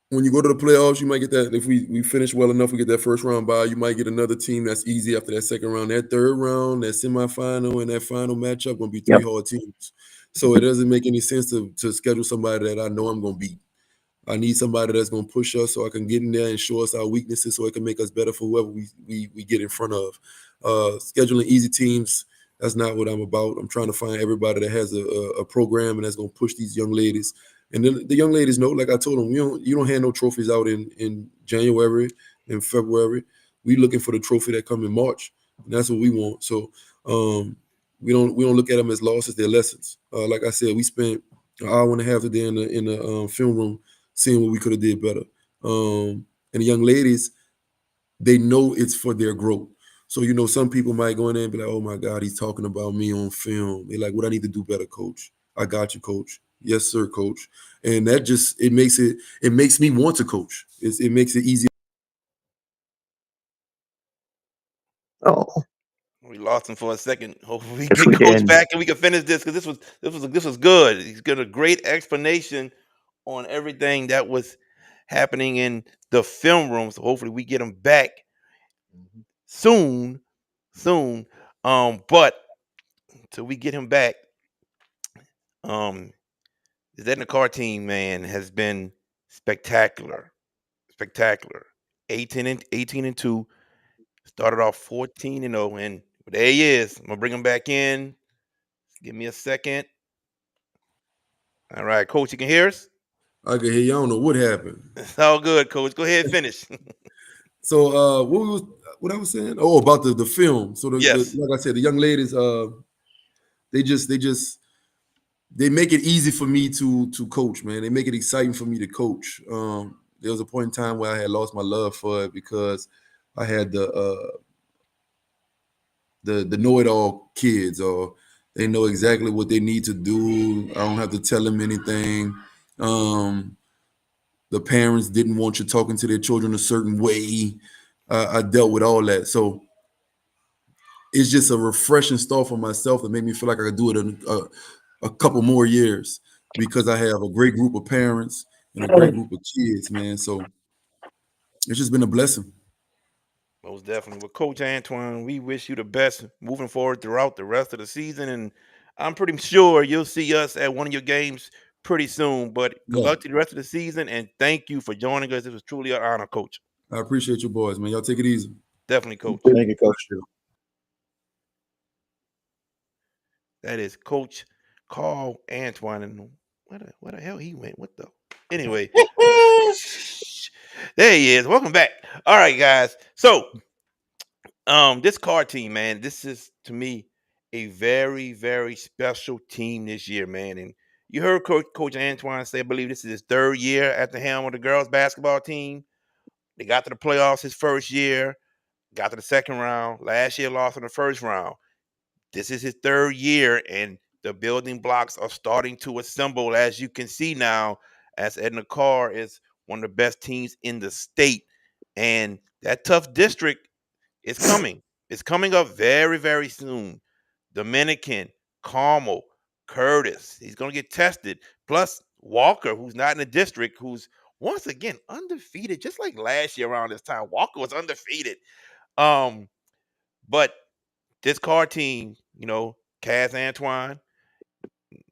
when you go to the playoffs, you might get that. If we finish well enough, we get that first round bye. You might get another team that's easy after that second round. That third round, that semifinal, and that final matchup going to be 3 hard teams. So it doesn't make any sense to schedule somebody that I know I'm going to beat. I need somebody that's going to push us so I can get in there and show us our weaknesses so it can make us better for whoever we get in front of. Scheduling easy teams, that's not what I'm about. I'm trying to find everybody that has a program and that's going to push these young ladies. And then the young ladies know, like I told them, you don't hand no trophies out in January, in February. We looking for the trophy that come in March, and that's what we want. So we don't look at them as losses; they're lessons. Like I said, we spent an hour and a half today in the film room seeing what we could have did better. And the young ladies, they know it's for their growth. So, you know, some people might go in there and be like, oh my God, he's talking about me on film. They're like, what I need to do better, coach? I got you, coach. Yes, sir, coach. And that just it makes me want to coach. It makes it easier. Oh, We lost him for a second. Hopefully, we yes, get we Coach did. back and we can finish this because this was good. He's got a great explanation on everything that was happening in the film room. So hopefully, we get him back soon, soon. But till we get him back, um, the Edna Karr team, man, has been spectacular, spectacular. 18 and 2. Started off 14-0, and there he is. I'm gonna bring him back in. Give me a second. All right, Coach, you can hear us? I can hear you. I don't know what happened. It's all good, Coach. Go ahead and finish. So what I was saying? Oh, about the film. So the Yes. like I said, the young ladies, they make it easy for me to coach, man. They make it exciting for me to coach. There was a point in time where I had lost my love for it because I had the know-it-all kids, or they know exactly what they need to do. I don't have to tell them anything. The parents didn't want you talking to their children a certain way. I dealt with all that. So it's just a refreshing start for myself that made me feel like I could do it in a couple more years because I have a great group of parents and a great group of kids, man. So it's just been a blessing. Most definitely. Well, Coach Antoine, we wish you the best moving forward throughout the rest of the season. And I'm pretty sure you'll see us at one of your games pretty soon. But good Yeah, luck to the rest of the season. And thank you for joining us. It was truly an honor, Coach. I appreciate you boys, man. Y'all take it easy. Definitely, Coach. Thank you, Coach. That is Coach Carl Antoine. And where the hell he went? What the? Anyway, there he is. Welcome back. All right, guys. So, this card team, man, this is to me a very, very special team this year, man. And you heard Coach Antoine say, I believe this is his third year at the helm of the girls basketball team. They got to the playoffs his first year, got to the second round. Last year, lost in the first round. This is his third year, and the building blocks are starting to assemble, as you can see now, as Edna Karr is one of the best teams in the state. And that tough district is coming. It's coming up very, very soon. Dominican, Carmel, Curtis. He's going to get tested. Plus Walker, who's not in the district, who's once again undefeated, just like last year around this time. Walker was undefeated. Um, but this car team, Cass Antoine.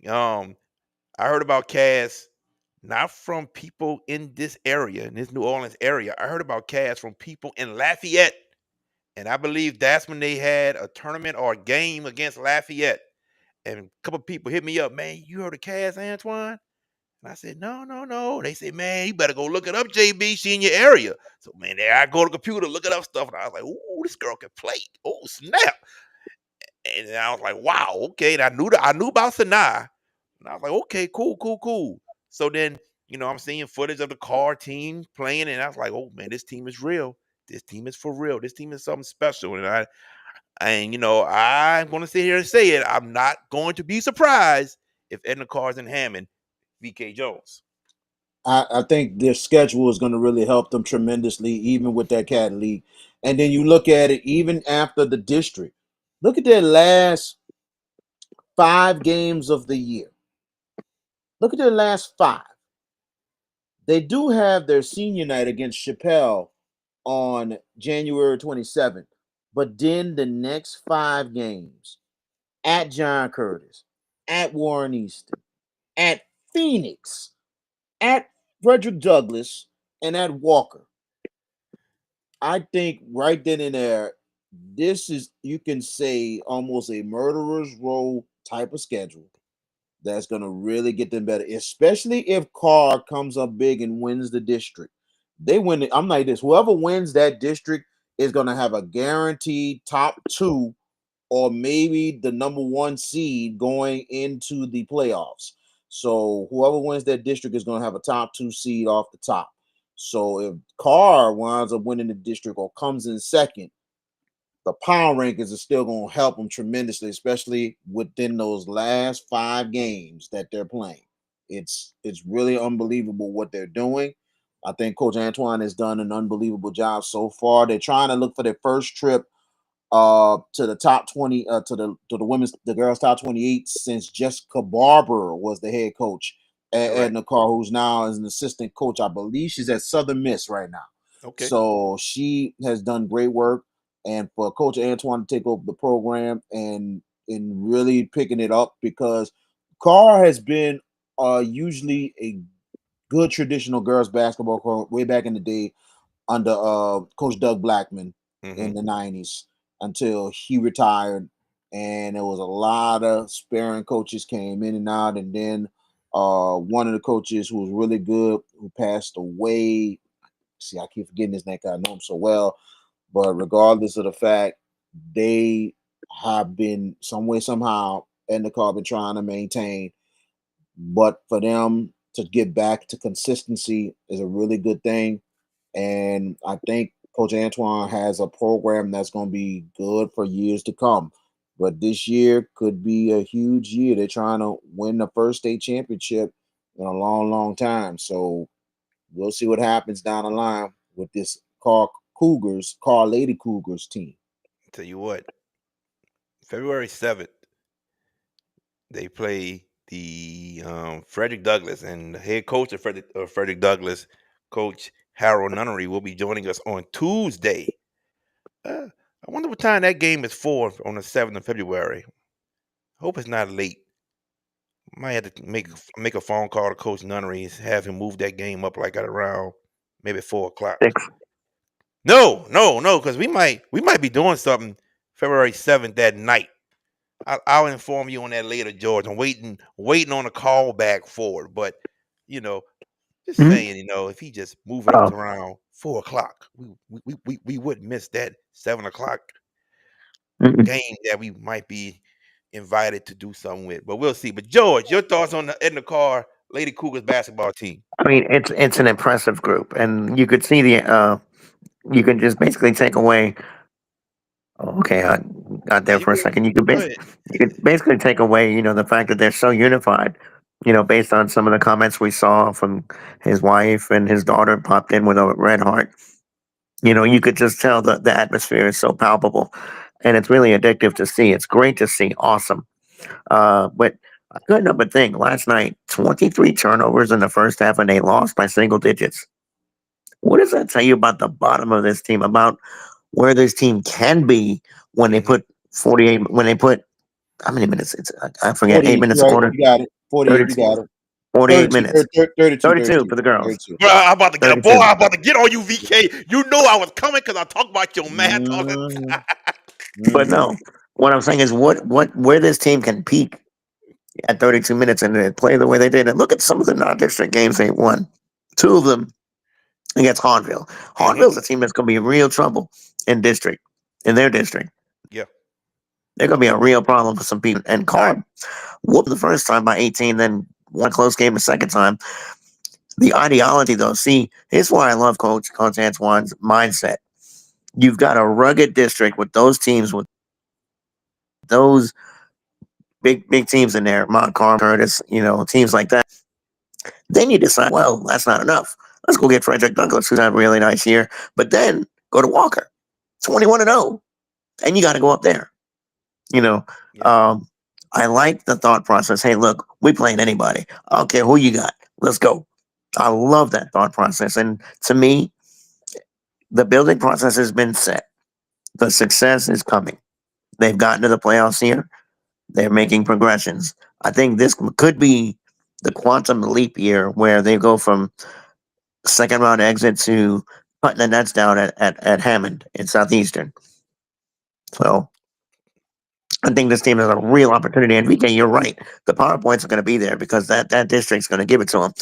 I heard about Cass not from people in this area, in this New Orleans area. I heard about Cass from people in Lafayette. And I believe that's when they had a tournament or a game against Lafayette. And a couple of people hit me up, man, you heard of Cass Antoine? And I said, no, no, no. They said, man, you better go look it up, JB. She in your area. So, man, there I go to the computer, looking up stuff. And I was like, ooh, this girl can play. Oh, snap. And I was like, wow, okay. And I knew about Sanaa. And I was like, okay, cool, cool, cool. So then, I'm seeing footage of the car team playing, and I was like, oh man, this team is real. This team is for real. This team is something special. I'm gonna sit here and say it. I'm not going to be surprised if Edna Karr's in Hammond, VK Jones. I think their schedule is going to really help them tremendously, even with that cat league. And then you look at it, even after the district. Look at their last 5 games of the year. Look at their last 5. They do have their senior night against Chappelle on January 27th. But then the next 5 games at John Curtis, at Warren Easton, at Phoenix, at Frederick Douglass, and at Walker. I think right then and there, this is, you can say, almost a murderer's row type of schedule that's going to really get them better, especially if Carr comes up big and wins the district. They win it. I'm like this. Whoever wins that district is going to have a guaranteed top 2 or maybe the number 1 seed going into the playoffs. So whoever wins that district is going to have a top 2 seed off the top. So if Carr winds up winning the district or comes in second, the power rankings is still going to help them tremendously, especially within those last 5 games that they're playing. It's really unbelievable what they're doing. I think Coach Antoine has done an unbelievable job so far. They're trying to look for their first trip to the top 20 to the girls top 28 since Jessica Barber was the head coach at Correct. Edna Karr, who's now as an assistant coach. I believe she's at Southern Miss right now. Okay. So she has done great work, and for Coach Antoine to take over the program and really picking it up, because Carr has been usually a good traditional girls basketball coach way back in the day under Coach Doug Blackman Mm-hmm. in the 90s until he retired. And there was a lot of sparing coaches came in and out. And then one of the coaches who was really good, who passed away. See, I keep forgetting his name because I know him so well. But regardless of the fact, they have been some way, somehow, and the car been trying to maintain. But for them to get back to consistency is a really good thing. And I think Coach Antoine has a program that's going to be good for years to come. But this year could be a huge year. They're trying to win the first state championship in a long, long time. So we'll see what happens down the line with this Car Lady Cougars team. Tell you what, February 7th, they play the Frederick Douglass, and the head coach of Frederick Douglass, Coach Harold Nunnery, will be joining us on Tuesday. I wonder what time that game is for on the 7th of February. Hope it's not late. Might have to make a phone call to Coach Nunnery, have him move that game up like at around maybe 4 o'clock. 6. No, because we might be doing something February 7th that night. I'll inform you on that later, George. I'm waiting on a call back for it, but just Mhm. saying, if he just move it up to Oh, around 4 o'clock, we wouldn't miss that 7 o'clock mm-mm. game that we might be invited to do something with. But we'll see. But George, your thoughts on the Edna Karr Lady Cougars basketball team? I mean, it's an impressive group, and you could see the you can just basically take away. Oh, okay, I got Now there you for a good? second. Go ahead. You could basically take away, the fact that they're so unified. Based on some of the comments we saw from his wife and his daughter popped in with a red heart. You could just tell the atmosphere is so palpable, and it's really addictive to see. It's great to see. Awesome. But I couldn't help but think last night, 23 turnovers in the first half, and they lost by single digits. What does that tell you about the bottom of this team? About where this team can be when they Hmm. put 48, when they put, how many minutes? I forget, 8 48, minutes a right? quarter, You got it. 48, 30, you got it. 48 32, minutes, 32, 32 32, for the girls, 32. Bro, I'm about to get boy. 32. I'm about to get on you, VK. You know I was coming because I talk about your math all the Mm-hmm. time. But Mm-hmm. no, what I'm saying is where this team can peak at 32 minutes and they play the way they did. And look at some of the non-district games they won. 2 of them against Hahnville. Hmm. Hahnville's a team that's going to be in real trouble in their district. Yeah, They're going to be a real problem for some people. And Carr whooped the first time by 18, then won a close game the second time. The ideology, though, see, here's why I love Coach Antoine's mindset. You've got a rugged district with those teams, with those big teams in there, Mount Carmel, Curtis, teams like that. Then you decide, well, that's not enough. Let's go get Frederick Douglass, who's had a really nice year. But then go to Walker, 21-0, and you got to go up there. You know, yeah. um, I like the thought process. Hey, look, we playing anybody. I don't care who you got. Let's go. I love that thought process. And to me, the building process has been set. The success is coming. They've gotten to the playoffs here. They're making progressions. I think this could be the quantum leap year where they go from second round exit to putting the nets down at Hammond in Southeastern. So I think this team has a real opportunity. And VK, you're right. The power points are going to be there because that district's going to give it to them.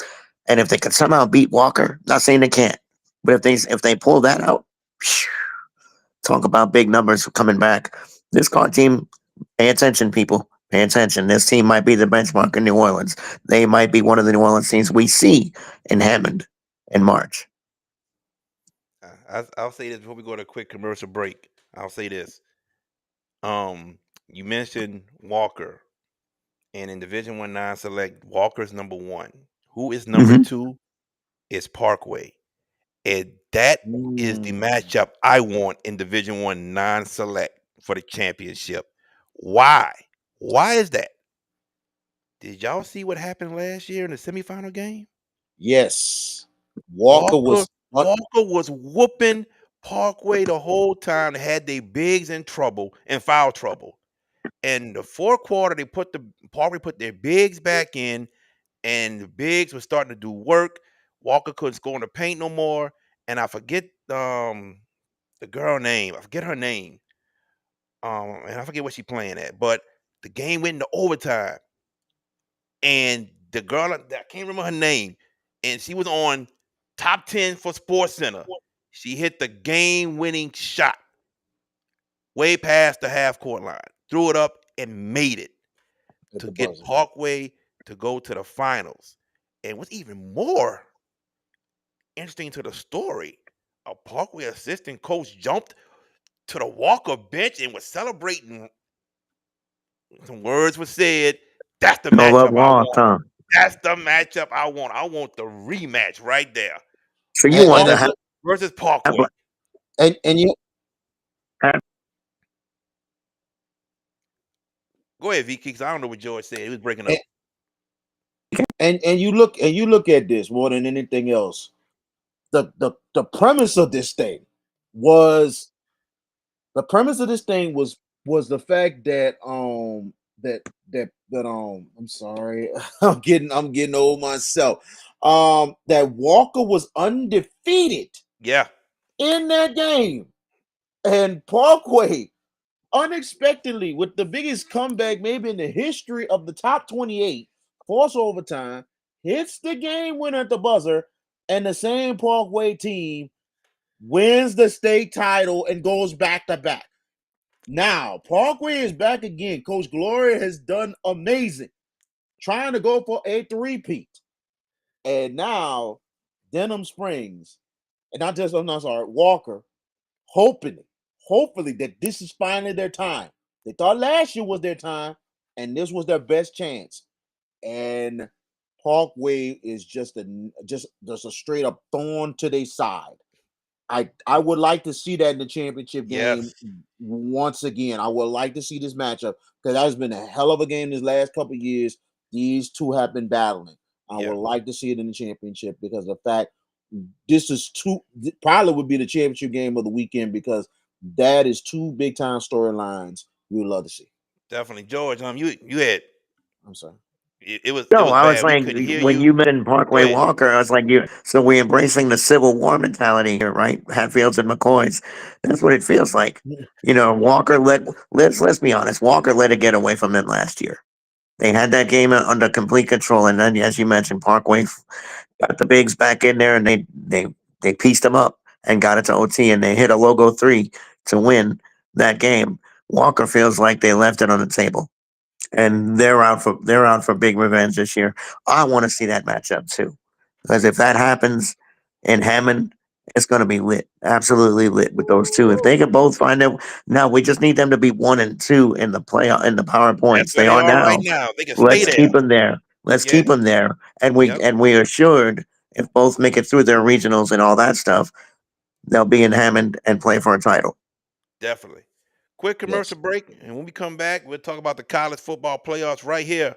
And if they can somehow beat Walker, not saying they can't, but if they pull that out, talk about big numbers coming back. This car team, pay attention, people. Pay attention. This team might be the benchmark in New Orleans. They might be one of the New Orleans teams we see in Hammond in March. I'll say this before we go to a quick commercial break. I'll say this. You mentioned Walker, and in Division One non-select, Walker's number one. Who is number Hmm. two? Is Parkway, and that is the Mm. matchup I want in Division One non-select for the championship. Why? Why is that? Did y'all see what happened last year in the semifinal game? Yes. Walker Walker was Walker was whooping Parkway the whole time. They had their bigs in trouble and foul trouble. And the fourth quarter, they put the Parkway put their bigs back in, and the bigs were starting to do work. Walker couldn't score in the paint no more. And I forget the girl name. I forget her name. And I forget what she playing at. But the game went into overtime. And the girl, I can't remember her name, and she was on top 10 for Sports Center. She hit the game-winning shot way past the half court line, threw it up and made it at to the get buzzer. Parkway to go to the finals. And what's even more interesting to the story, a Parkway assistant coach jumped to the Walker bench and was celebrating. Some words were said. That's the No love matchup I lost, want. huh? That's the matchup I want. I want the rematch right there. So you And, want and to it, Walker have, versus have, Parkway. and you have Go ahead, VK, because I don't know what George said. He was breaking and, up. and you look at this more than anything else. The premise of this thing was was the fact that I'm sorry, I'm getting old myself. That Walker was undefeated Yeah. in that game, and Parkway unexpectedly with the biggest comeback maybe in the history of the top 28, force overtime, hits the game winner at the buzzer, and the same Parkway team wins the state title and goes back to back. Now, Parkway is back again. Coach Gloria has done amazing, trying to go for a three-peat. And now, Denham Springs, and I'm not sorry, Walker, hoping, hopefully that this is finally their time. They thought last year was their time, and this was their best chance. And Parkway is just a straight up thorn to their side. I would like to see that in the championship game Yes. once again. I would like to see this matchup because that has been a hell of a game this last couple of years. These two have been battling. I Yeah. would like to see it in the championship because of the fact this is probably would be the championship game of the weekend because that is two big time storylines we would love to see. Definitely. George, you had I'm sorry. it no, was I was bad. We like, couldn't hear when you. you mentioned Go Parkway ahead. Walker, I was like, so we embracing the Civil War mentality here, right? Hatfields and McCoys. That's what it feels like. Walker let's be honest, Walker let it get away from them last year. They had that game under complete control, and then, as you mentioned, Parkway got the bigs back in there, and they pieced them up and got it to OT, and they hit a logo three to win that game. Walker feels like they left it on the table, and they're out for big revenge this year. I want to see that matchup too, because if that happens in Hammond, it's going to be lit, absolutely lit with those two. If they can both find it, now we just need them to be 1 and 2 in the play in the That's PowerPoints. where They they are are right now. now. They can stay Let's there. keep them there. Let's Yeah. keep them there, and we Yep. and we assured if both make it through their regionals and all that stuff, they'll be in Hammond and play for a title. Definitely. Quick Yes. commercial break, and when we come back, we'll talk about the college football playoffs right here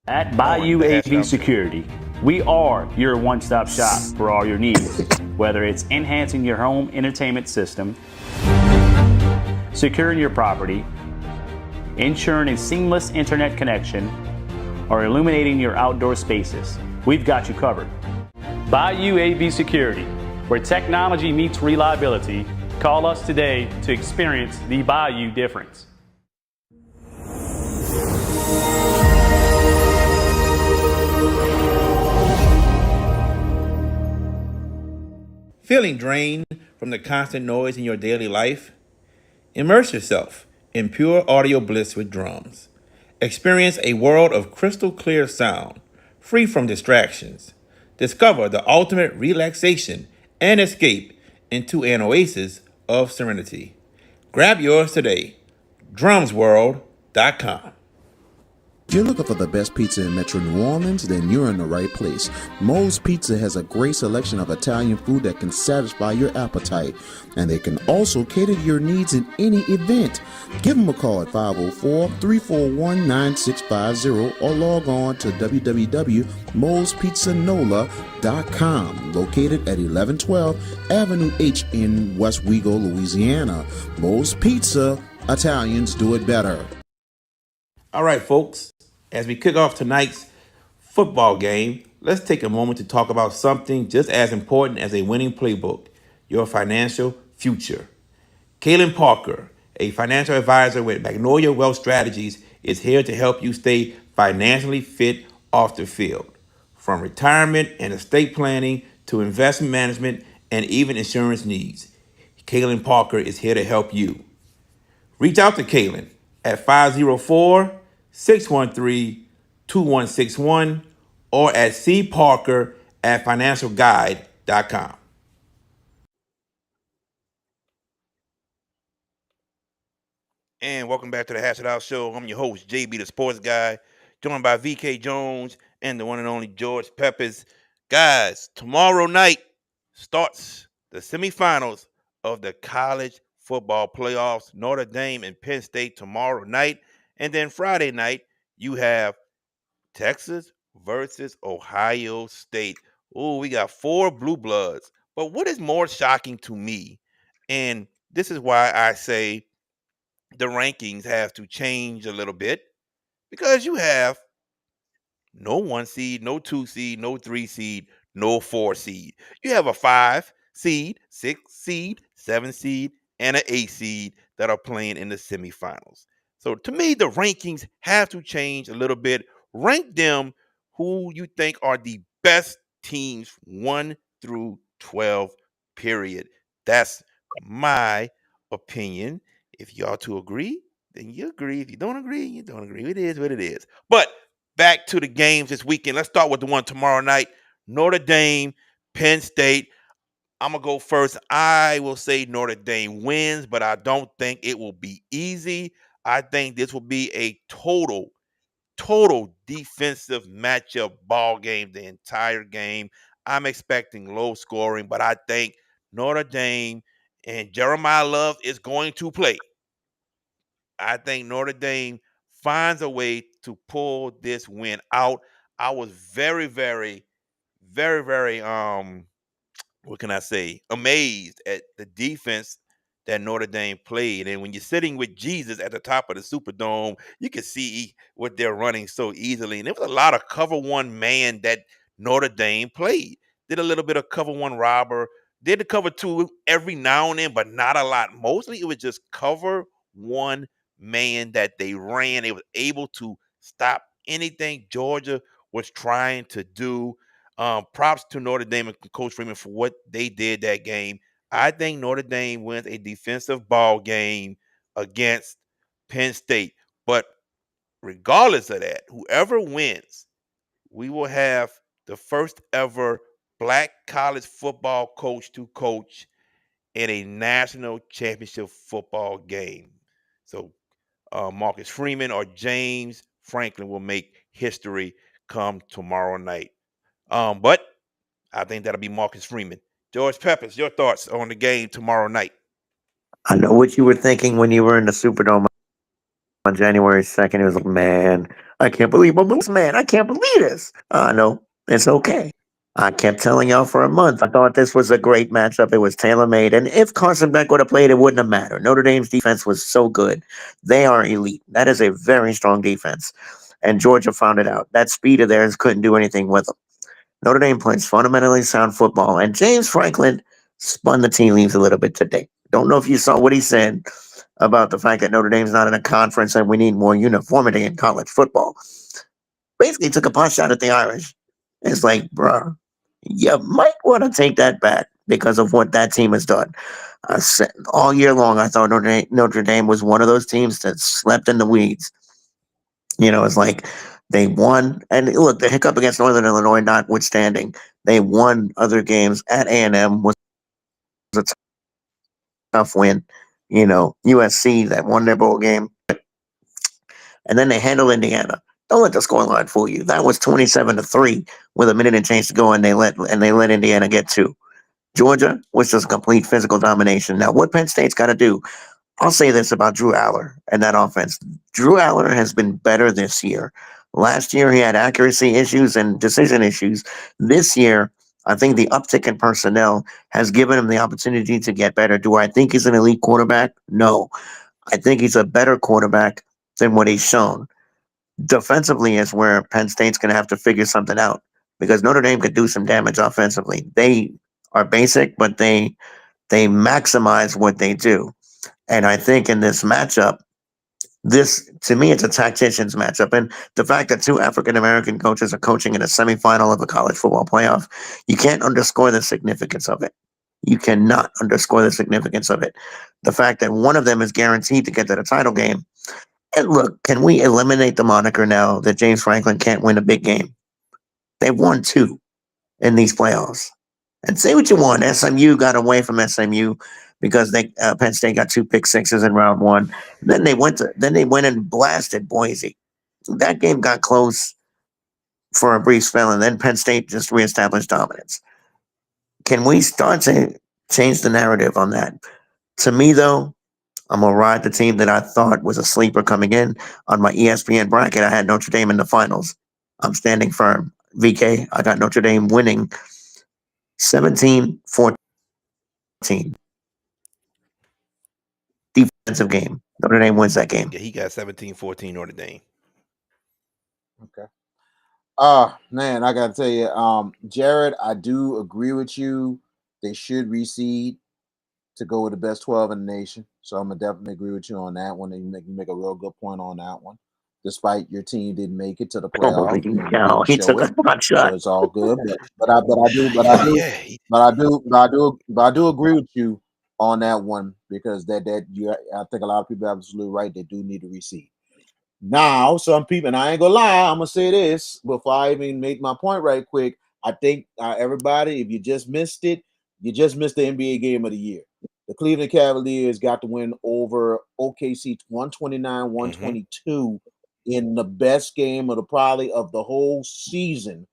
At on Bayou the Hash It AV Out Show. Security, we are your one stop shop for all your needs. Whether it's enhancing your home entertainment system, securing your property, ensuring a seamless internet connection, or illuminating your outdoor spaces, we've got you covered. Bayou AV Security, where technology meets reliability. Call us today to experience the Bayou difference. Feeling drained from the constant noise in your daily life? Immerse yourself in pure audio bliss with drums. Experience a world of crystal clear sound, free from distractions. Discover the ultimate relaxation and escape into an oasis of serenity. Grab yours today. drumsworld.com. If you're looking for the best pizza in Metro New Orleans, then you're in the right place. Moe's Pizza has a great selection of Italian food that can satisfy your appetite, and they can also cater to your needs in any event. Give them a call at 504-341-9650 or log on to www.moespizzanola.com, located at 1112 Avenue H in West Wego, Louisiana. Moe's Pizza, Italians do it better. All right, folks, as we kick off tonight's football game, let's take a moment to talk about something just as important as a winning playbook: your financial future. Kaylin Parker, a financial advisor with Magnolia Wealth Strategies, is here to help you stay financially fit off the field. From retirement and estate planning to investment management and even insurance needs, Kaylin Parker is here to help you. Reach out to Kaylin at 504-613-2161 or at cparker@financialguide.com. And welcome back to the Hash It Out Show. I'm your host, JB the Sports Guy, joined by VK Jones and the one and only George Peppers. Guys, tomorrow night starts the semifinals of the college football playoffs. Notre Dame and Penn State tomorrow night. And then Friday night, you have Texas versus Ohio State. Oh, we got 4 blue bloods. But what is more shocking to me, and this is why I say the rankings have to change a little bit, because you have no 1 seed, no 2 seed, no 3 seed, no 4 seed. You have a 5 seed, 6 seed, 7 seed, and an 8 seed that are playing in the semifinals. So to me, the rankings have to change a little bit. Rank them who you think are the best teams 1 through 12, period. That's my opinion. If y'all two agree, then you agree. If you don't agree, you don't agree. It is what it is. But back to the games this weekend. Let's start with the one tomorrow night. Notre Dame, Penn State. I'm going to go first. I will say Notre Dame wins, but I don't think it will be easy. I think this will be a total defensive matchup ball game the entire game. I'm expecting low scoring, but I think Notre Dame and Jeremiah Love is going to play. I think Notre Dame finds a way to pull this win out. I was very, very, very, very what can I say, amazed at the defense that Notre Dame played. And when you're sitting with Jesus at the top of the Superdome, you can see what they're running so easily. And there was a lot of cover one man that Notre Dame played. Did a little bit of cover one robber, did the cover two every now and then, but not a lot. Mostly it was just cover one man that they ran. They were able to stop anything Georgia was trying to do. Props to Notre Dame and Coach Freeman for what they did that game. I think Notre Dame wins a defensive ball game against Penn State. But regardless of that, whoever wins, we will have the first ever black college football coach to coach in a national championship football game. So Marcus Freeman or James Franklin will make history come tomorrow night. But I think that'll be Marcus Freeman. George Peppers, your thoughts on the game tomorrow night? I know what you were thinking when you were in the Superdome on January 2nd. It was like, man, I can't believe I'm losing, man. I can't believe this. No, it's okay. I kept telling y'all for a month. I thought this was a great matchup. It was tailor-made. And if Carson Beck would have played, it wouldn't have mattered. Notre Dame's defense was so good. They are elite. That is a very strong defense. And Georgia found it out. That speed of theirs couldn't do anything with them. Notre Dame plays fundamentally sound football. And James Franklin spun the tea leaves a little bit today. Don't know if you saw what he said about the fact that Notre Dame's not in a conference and we need more uniformity in college football. Basically took a pot shot at the Irish. It's like, bruh, you might want to take that back because of what that team has done. All year long, I thought Notre Dame was one of those teams that slept in the weeds. You know, it's like they won. And look, the hiccup against Northern Illinois notwithstanding, they won other games. At A&M was a tough win. You know, USC that won their bowl game and then they handle Indiana. Don't let the scoreline fool you. That was 27-3 with a minute and change to go, and they let Indiana get 2. Georgia was just complete physical domination. Now, what Penn State's got to do, I'll say this about Drew Aller and that offense. Drew Aller has been better this year. Last year, he had accuracy issues and decision issues. This year, I think the uptick in personnel has given him the opportunity to get better. Do I think he's an elite quarterback? No. I think he's a better quarterback than what he's shown. Defensively is where Penn State's going to have to figure something out because Notre Dame could do some damage offensively. They are basic, but they maximize what they do. And I think in this matchup, this to me, it's a tactician's matchup. And the fact that 2 African American coaches are coaching in a semifinal of a college football playoff, you can't underscore the significance of it. You cannot underscore the significance of it. The fact that one of them is guaranteed to get to the title game. And look, can we eliminate the moniker now that James Franklin can't win a big game? They've won 2 in these playoffs. And say what you want, SMU got away from SMU because Penn State got 2 pick sixes in round 1. Then they went and blasted Boise. That game got close for a brief spell, and then Penn State just reestablished dominance. Can we start to change the narrative on that? To me, though, I'm gonna ride the team that I thought was a sleeper coming in. On my ESPN bracket, I had Notre Dame in the finals. I'm standing firm. VK, I got Notre Dame winning 17-14. Defensive game. Notre Dame wins that game. Yeah, he got 17-14 Notre Dame. Okay. Man, I gotta tell you, Jared, I do agree with you. They should reseed to go with the best 12 in the nation. So I'm gonna definitely agree with you on that one. And you make a real good point on that one. Despite your team didn't make it to the playoff, He took a pot shot. so it's all good. But I do agree with you on that one because I think a lot of people are absolutely right. They do need to reseed. Now, some people, and I ain't gonna lie, I'm gonna say this before I even make my point right quick. I think everybody, if you just missed it, you just missed the NBA game of the year. The Cleveland Cavaliers got to win over OKC 129-122 in the best game of the whole season.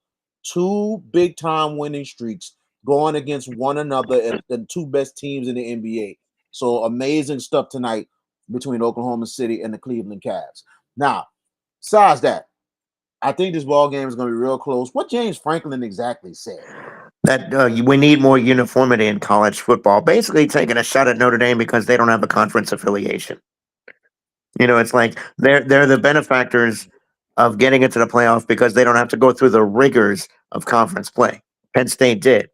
2 big time winning streaks going against one another and the 2 best teams in the NBA. So amazing stuff tonight between Oklahoma City and the Cleveland Cavs. Now, besides that, I think this ball game is going to be real close. What James Franklin exactly said? That we need more uniformity in college football. Basically, taking a shot at Notre Dame because they don't have a conference affiliation. You know, it's like they're the benefactors of getting into the playoff because they don't have to go through the rigors of conference play. Penn State did.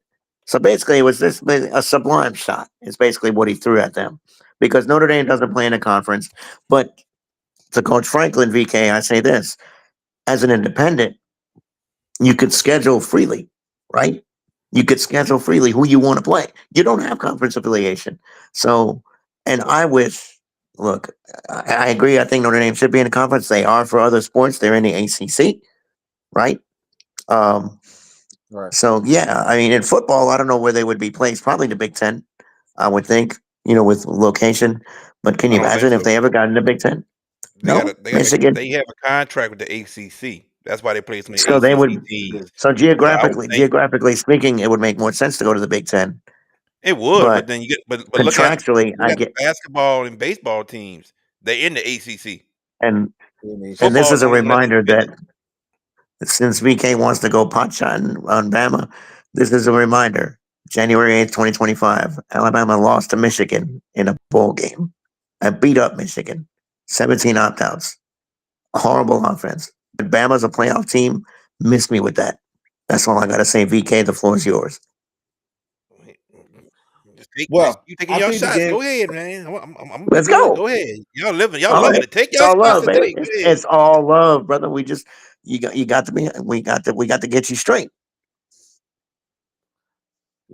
So basically, it was a sublime shot. Is basically what he threw at them because Notre Dame doesn't play in a conference. But to Coach Franklin, VK, I say this: as an independent, you could schedule freely, right? You could schedule freely who you want to play. You don't have conference affiliation. So, and I wish, look, I agree. I think Notre Dame should be in a conference. They are for other sports. They're in the ACC, right? Right. So, yeah, I mean, in football, I don't know where they would be placed. Probably the Big Ten, I would think, with location. But can you imagine if they ever got in the Big Ten? Michigan. They have a contract with the ACC. That's why they play so many So they would. ACC teams. So So I would think geographically speaking, it would make more sense to go to the Big Ten. it would, but But then you get but look at contractually, I the get, basketball and baseball teams. They're in the ACC. and this Football is a teams like reminder that since VK wants to go pot shot on Bama, this is a reminder. January 8th, 2025, Alabama lost to Michigan in a bowl game. I beat up Michigan, 17 opt-outs. A horrible offense. But Bama's a playoff team. Miss me with that. That's all I gotta say. VK, the floor is yours. you taking your shots. Go ahead, man. I'm Let's good. go. Go ahead. Y'all living. Y'all All loving right. it. Take It's your all shots love, baby. today. Go ahead. It's all love, brother. We got to get you straight.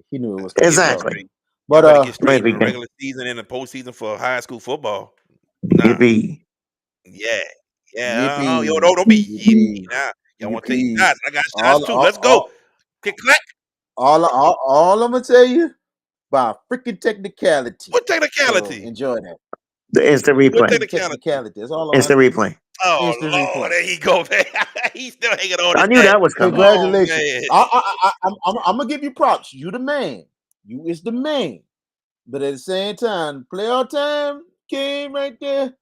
He knew it was Exactly. But better get straight in the VK. regular season and the postseason for high school football. Nah. Yippee. Yeah. Yippee. Yo, don't be yippee. Nah. Y'all want to take shots. I got shots too. Let's go. Click, clack. All I'm gonna tell you by freaking technicality. What technicality? So enjoy that. It's the What replay. technicality? That's all. It's the replay. Oh Instant Lord, replay. there he go, man. He's still hanging on I to knew that. that was coming. Oh Congratulations. man. I'm gonna give you props. You the man. You is the man. But at the same time, playoff time came right there.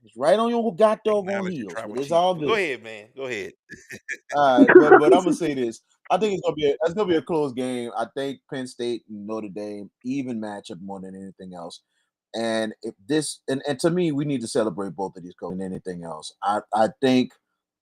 It's right on your god doggone Acknowledge your heels, tribal but it's chief. all But go good. ahead, man. Go ahead. All right, but I'm gonna say this. I think it's gonna be a close game. I think Penn State and Notre Dame even matchup more than anything else. And if this and to me, we need to celebrate both of these coaches than anything else. I think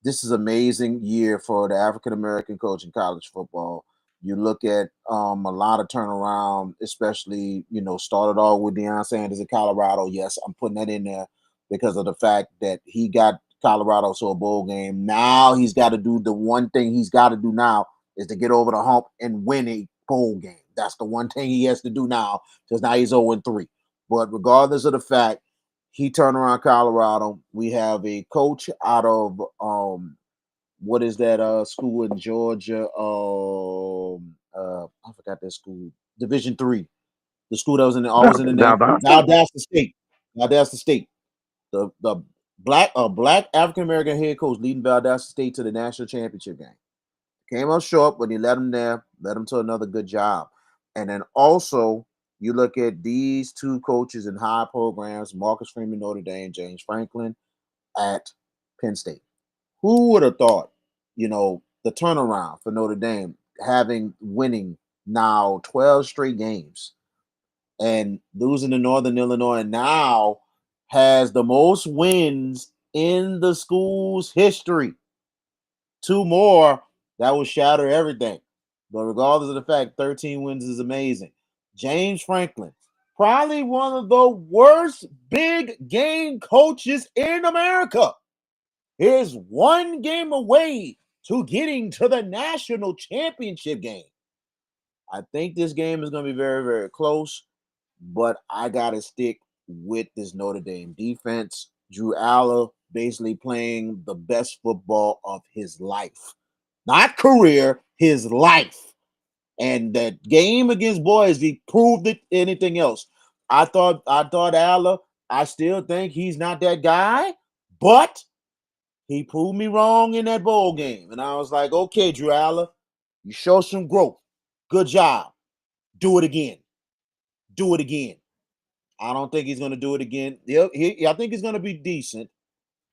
this is amazing year for the African American coach in college football. You look at a lot of turnaround, especially started off with Deion Sanders in Colorado. Yes, I'm putting that in there because of the fact that he got Colorado to a bowl game. Now he's got to do the one thing he's got to do now is to get over the hump and win a bowl game. That's the one thing he has to do now because now he's 0-3. But regardless of the fact, he turned around Colorado. We have a coach out of what is that school in Georgia? I forgot that school. Division 3. The school that was in the always in the name. Valdosta? Valdosta State. Valdosta State. The black African American head coach leading Valdosta State to the national championship game. Came up short, but he led them there, led them to another good job. And then also you look at these two coaches in high programs, Marcus Freeman, Notre Dame, James Franklin at Penn State. Who would have thought, the turnaround for Notre Dame winning now 12 straight games and losing to Northern Illinois and now has the most wins in the school's history. 2 more, that would shatter everything. But regardless of the fact, 13 wins is amazing. James Franklin, probably one of the worst big game coaches in America, is 1 game away to getting to the national championship game. I think this game is going to be very, very close, but I got to stick with this Notre Dame defense. Drew Aller basically playing the best football of his life. Not career, his life. And that game against Boise proved it anything else. I thought Aller, I still think he's not that guy, but he proved me wrong in that bowl game. And I was like, okay, Drew Aller, you show some growth. Good job. Do it again. Do it again. I don't think he's going to do it again. I think he's going to be decent,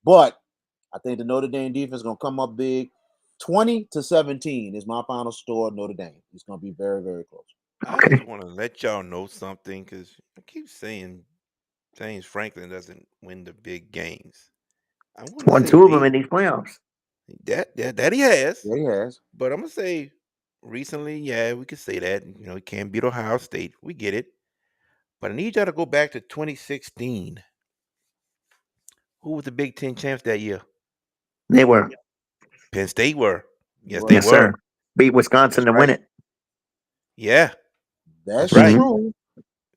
but I think the Notre Dame defense is going to come up big. 20-17 is my final score. Notre Dame. It's going to be very, very close. I just want to let y'all know something because I keep saying James Franklin doesn't win the big games. I want to Won say 2 of them in these playoffs. that he has. Yeah, he has. But I'm gonna say recently, yeah, we could say that. He can't beat Ohio State. We get it. But I need y'all to go back to 2016. Who was the Big Ten champs that year? They were. Penn State were. Yes, they Well, Yes, were. sir. Beat That's Wisconsin to right. win it. Yeah, that's that's right. true. And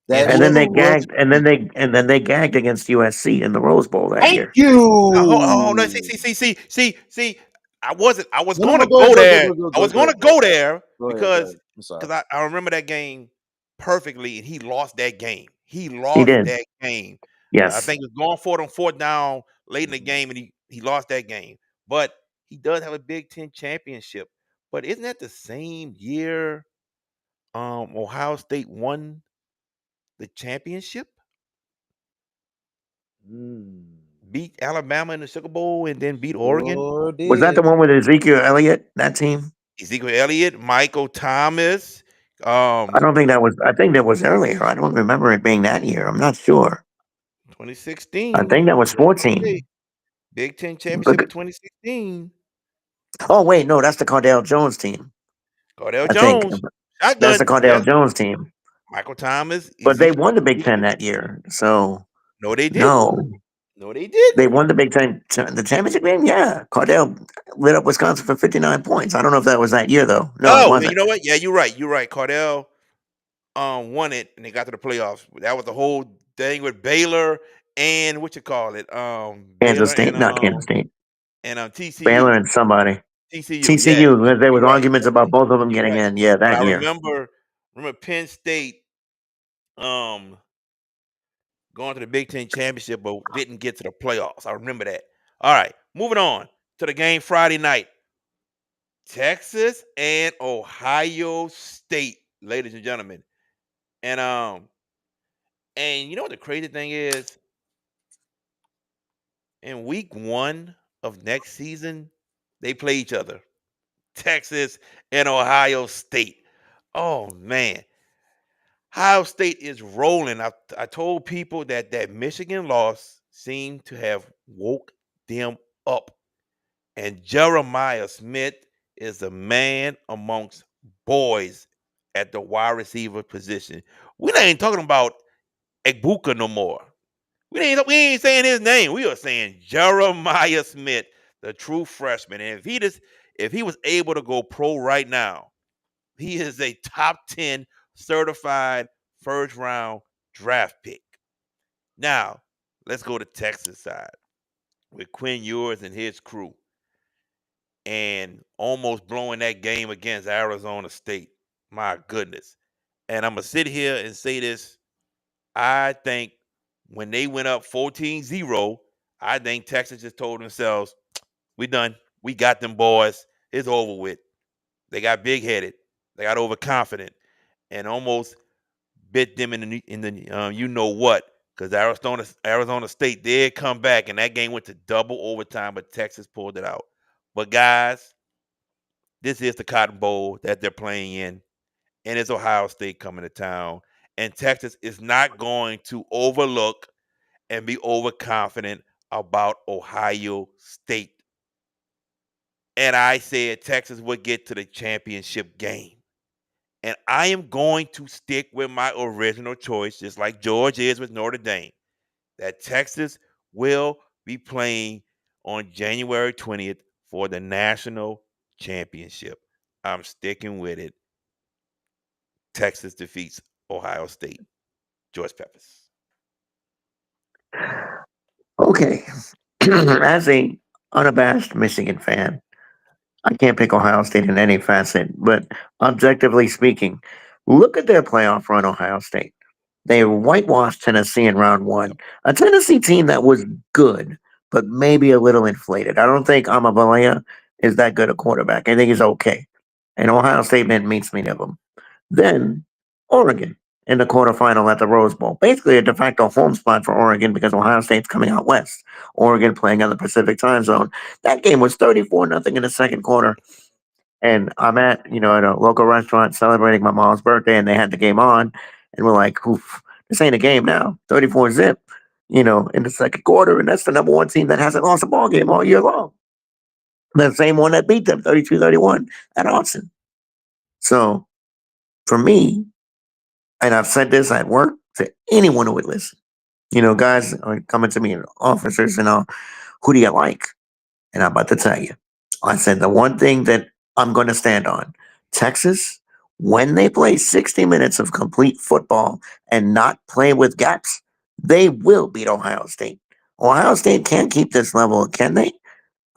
That's And then who? they true. gagged and then they gagged against USC in the Rose Bowl that Thank year. No, you. see. I was No, going to go ahead, go there. I go was going ahead, to go there go ahead, go because ahead. I'm sorry. I remember that game perfectly, and he lost that game. He He lost did. that game. I Yes. think it was going for it on 4th down late in the game, and he lost that game. But he does have a Big Ten championship. But isn't that the same year Ohio State won the championship? Beat Alabama in the Sugar Bowl and then beat Oregon? Sure Was that the did. one with Ezekiel Elliott, that team? Ezekiel Elliott, Michael Thomas, I think that was earlier. I don't remember it being that year. I'm not sure. I 2016. think that was Hey, 14. Big Ten championship Look in at, 2016. oh wait, no, that's the Cardell Jones team. Cardell I think Jones, that's the shotgun. Cardell Yes, Jones team. Michael Thomas, But they Ezekiel. won the Big Ten that year. So No, they didn't. no. No, they They didn't. won the Big Ten the championship game? Yeah. Cardell lit up Wisconsin for 59 points. I don't know if that was that year though. No, it Oh, and wasn't. you know what? Yeah, you're right. You're right. Cardell won it and they got to the playoffs. That was the whole thing with Baylor and what you call it? Kansas Baylor State, not Kansas State. and Baylor TCU. and somebody. TCU, yeah. TCU. There was You're right. arguments about both of them You're getting right. in. Yeah, But I that year. remember Penn State um going to the Big Ten championship, but didn't get to the playoffs. I remember that. All right, moving on to the game Friday night. Texas and Ohio State, ladies and gentlemen. And you know what the crazy thing is? In week 1 of next season, they play each other. Texas and Ohio State. Oh man. Ohio State is rolling. I told people that Michigan loss seemed to have woke them up. And Jeremiah Smith is a man amongst boys at the wide receiver position. We ain't talking about Egbuka no more. We ain't saying his name. We are saying Jeremiah Smith, the true freshman. And if he was able to go pro right now, he is a top 10 certified first round draft pick. Now, let's go to Texas side with Quinn Ewers and his crew and almost blowing that game against Arizona State. My goodness. And I'm going to sit here and say this. I think when they went up 14-0, I think Texas just told themselves, we done. We got them boys. It's over with. They got big headed. They got overconfident and almost bit them in the you know what, because Arizona State did come back and that game went to double overtime, but Texas pulled it out. But guys, this is the Cotton Bowl that they're playing in, and it's Ohio State coming to town, and Texas is not going to overlook and be overconfident about Ohio State. And I said Texas would get to the championship game. And I am going to stick with my original choice, just like George is with Notre Dame, that Texas will be playing on January 20th for the national championship. I'm sticking with it. Texas defeats Ohio State. George Peppers. Okay. As a unabashed Michigan fan, I can't pick Ohio State in any facet, but objectively speaking, look at their playoff run, Ohio State. They whitewashed Tennessee in round one, Yep. a Tennessee team that was good, but maybe a little inflated. I don't think Amabalea is that good a quarterback. I think he's okay. And Ohio State meant meat of him. Then Oregon in the quarterfinal at the Rose Bowl. Basically a de facto home spot for Oregon because Ohio State's coming out west. Oregon playing on the Pacific time zone. That game was 34-0 in the second quarter. And I'm at a local restaurant celebrating my mom's birthday and they had the game on. And we're like, oof, this ain't a game now. 34 zip, in the second quarter. And that's the number one team that hasn't lost a ball game all year long. The same one that beat them 32-31 at Austin. So for me, and I've said this at work to anyone who would listen. Guys are coming to me, officers and all, who do you like? And I'm about to tell you. I said the one thing that I'm going to stand on, Texas, when they play 60 minutes of complete football and not play with gaps, they will beat Ohio State. Ohio State can't keep this level, can they?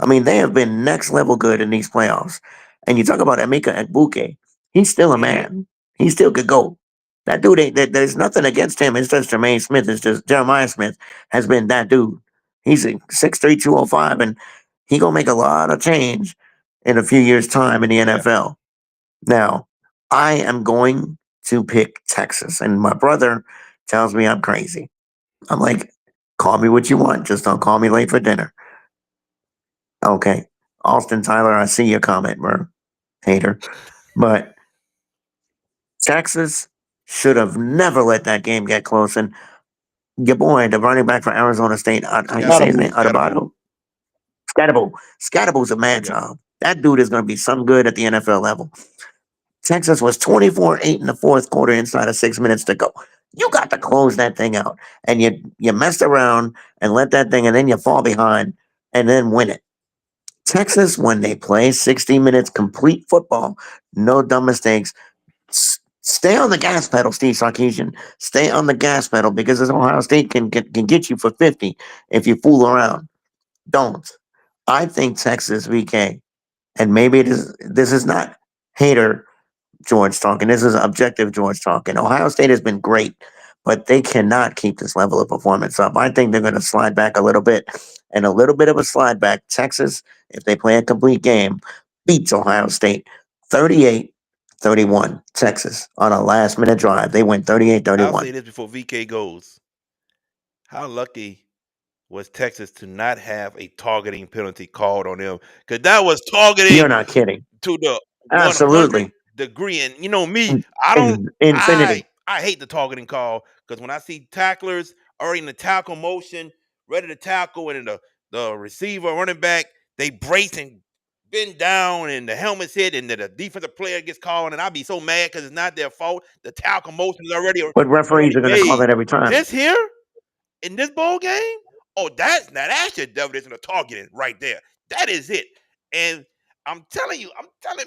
I mean, they have been next level good in these playoffs. And you talk about Emeka Egbuke, he's still a Mm-hmm. man. He still could go. That dude ain't there's nothing against him. It's just Jermaine Smith. It's just Jeremiah Smith has been that dude. He's a 6'3", 205, and he gonna make a lot of change in a few years' time in the Yeah. NFL. Now, I am going to pick Texas, and my brother tells me I'm crazy. I'm like, call me what you want, just don't call me late for dinner. Okay. Austin Tyler, I see your comment, bro. Hater. But Texas should have never let that game get close. And your boy, the running back for Arizona State, how you say his name? Scatterbo. Adebayo? Scatterbo. Scatterbo's a mad Yep. job. That dude is going to be some good at the NFL level. Texas was 24-8 in the fourth quarter inside of 6 minutes to go. You got to close that thing out. And you messed around and let that thing, and then you fall behind and then win it. Texas, when they play 60 minutes complete football, no dumb mistakes. Stay on the gas pedal, Steve Sarkisian. Stay on the gas pedal because this Ohio State can get you for 50 if you fool around. Don't. I think Texas VK, and maybe this is not hater George talking. This is objective George talking. Ohio State has been great, but they cannot keep this level of performance up. I think they're going to slide back a little bit, and a little bit of a slide back. Texas, if they play a complete game, beats Ohio State 38-31. Texas on a last minute drive. They win 38 I'll say 31. this before VK goes. How lucky was Texas to not have a targeting penalty called on them? Because that was targeting You're not kidding. to the 100 Absolutely. degree. And you know me, I don't. Infinity. I hate the targeting call because when I see tacklers already in the tackle motion, ready to tackle, and then the receiver, running back, they brace and bend down, and the helmet's hit, and the defensive player gets called, and I'll be so mad because it's not their fault. The tackle motion is already But referees are going to call made. that every time. This here in this bowl game, oh, that's your definition of targeting right there. That is it. And I'm telling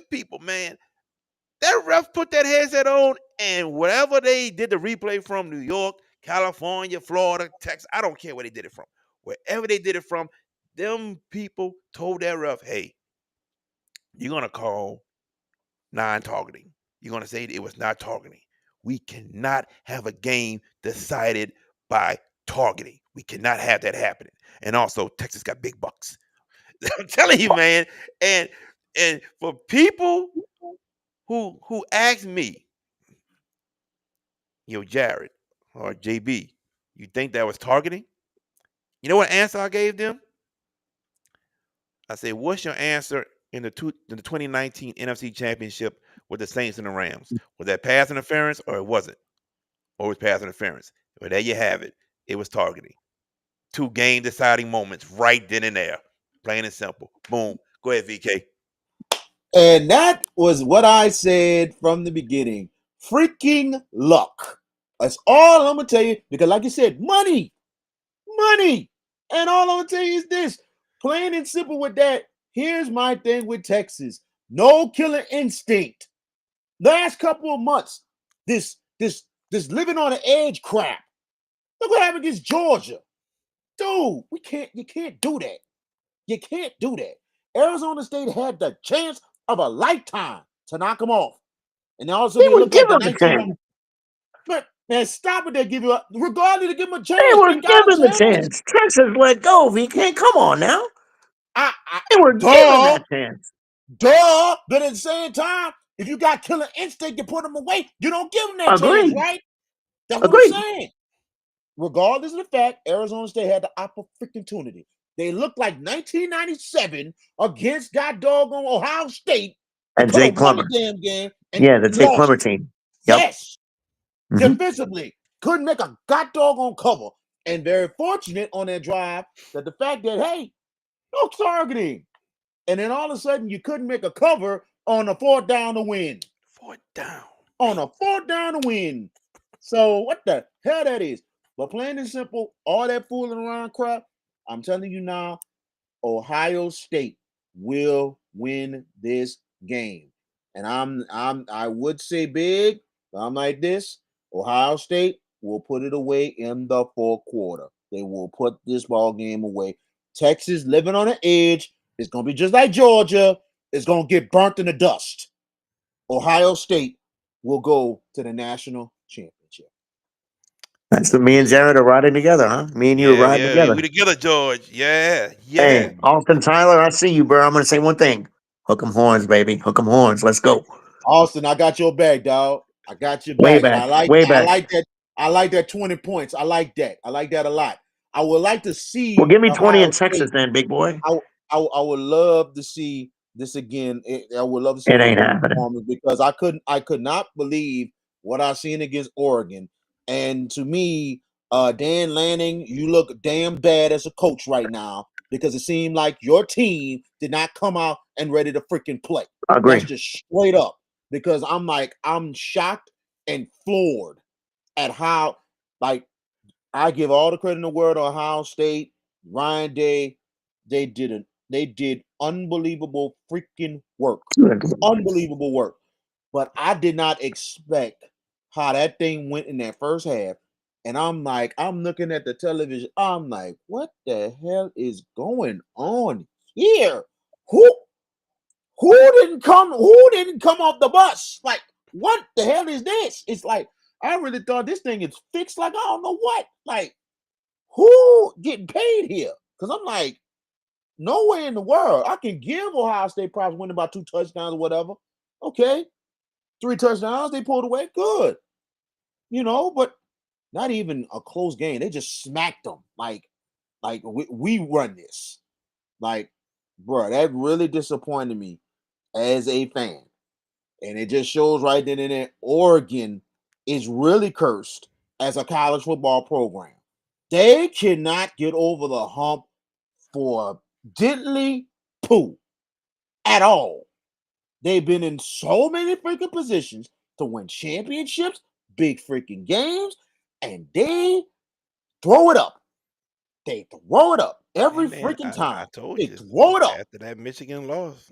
people, man, that ref put that headset on, and wherever they did the replay from, New York, California, Florida, Texas, I don't care where they did it from. Wherever they did it from, them people told that ref, hey, you're going to call non-targeting. You're going to say it was not targeting. We cannot have a game decided by targeting. We cannot have that happening. And also, Texas got big bucks. I'm telling you, man. And for people who ask me, Jared or JB, you think that was targeting? You know what answer I gave them? I said, what's your answer in the 2019 NFC Championship with the Saints and the Rams? Was that pass interference or it wasn't? Or was pass interference? Well, there you have it. It was targeting. 2 game deciding moments right then and there. Plain and simple. Boom. Go ahead, VK. And that was what I said from the beginning. Freaking luck. That's all I'm going to tell you. Because like you said, money. And all I'm going to tell you is this. Plain and simple with that. Here's my thing with Texas. No killer instinct. Last couple of months, this living on the edge crap. Look what happened against Georgia. Dude, you can't do that. You can't do that. Arizona State had the chance of a lifetime to knock them off. And also They they were look like the given the 19. chance. But man, stop it. They give you regardless to give them a chance. They were got a given the chance. chance. Texas let go. VK, come on now. They were given that chance. But at the same time, if you got killer instinct to put them away, you don't give them that chance, right? That's what I'm saying. Regardless of the fact, Arizona State had the opportunity. They looked like 1997 against God doggone Ohio State. And Jay Plummer. The damn game. And the Jay Plummer team. Yep. Yes. Mm-hmm. Defensively, couldn't make a god doggone cover. And very fortunate on that drive that the fact that, hey, no targeting. And then all of a sudden, you couldn't make a cover on a 4th down to win. 4th down. On a 4th down to win. So what the hell that is? But plain and simple, all that fooling around crap, I'm telling you now, Ohio State will win this game. And I would say big, but I'm like this. Ohio State will put it away in the 4th quarter. They will put this ball game away. Texas living on the edge. It's going to be just like Georgia. It's going to get burnt in the dust. Ohio State will go to the national championship. That's what me and Jared are riding together, huh? Me and you are riding together. We together, George. Yeah. Hey, Austin Tyler, I see you, bro. I'm going to say one thing. Hook 'em horns, baby. Hook 'em horns. Let's go. Austin, I got your back, dog. I got your Way back. back. I like that. I like that 20 points. I like that. I like that a lot. I would like to see. Well, give me 20 in Texas then, big boy. I would love to see this again. I would love to see it ain't happening because I could not believe what I seen against Oregon. And to me, Dan Lanning, you look damn bad as a coach right now because it seemed like your team did not come out and ready to freaking play. Agree. That's just straight up. Because I'm shocked and floored at how, I give all the credit in the world to Ohio State, Ryan Day. They did unbelievable freaking work. Unbelievable work. But I did not expect how that thing went in that first half. And I'm looking at the television. I'm like, what the hell is going on here? Who didn't come off the bus? Like, what the hell is this? It's like I really thought this thing is fixed. Like, I don't know what. Like, who getting paid here? Because I'm like, nowhere in the world. I can give Ohio State props winning by 2 touchdowns or whatever. Okay. 3 touchdowns, they pulled away. Good. But not even a close game. They just smacked them. Like we run this. Like, bro, that really disappointed me as a fan. And it just shows right then and there, Oregon is really cursed as a college football program. They cannot get over the hump for diddly poo at all. They've been in so many freaking positions to win championships, big freaking games, and they throw it up. They throw it up every Hey man, freaking I time. told They you throw it up. after that Michigan loss,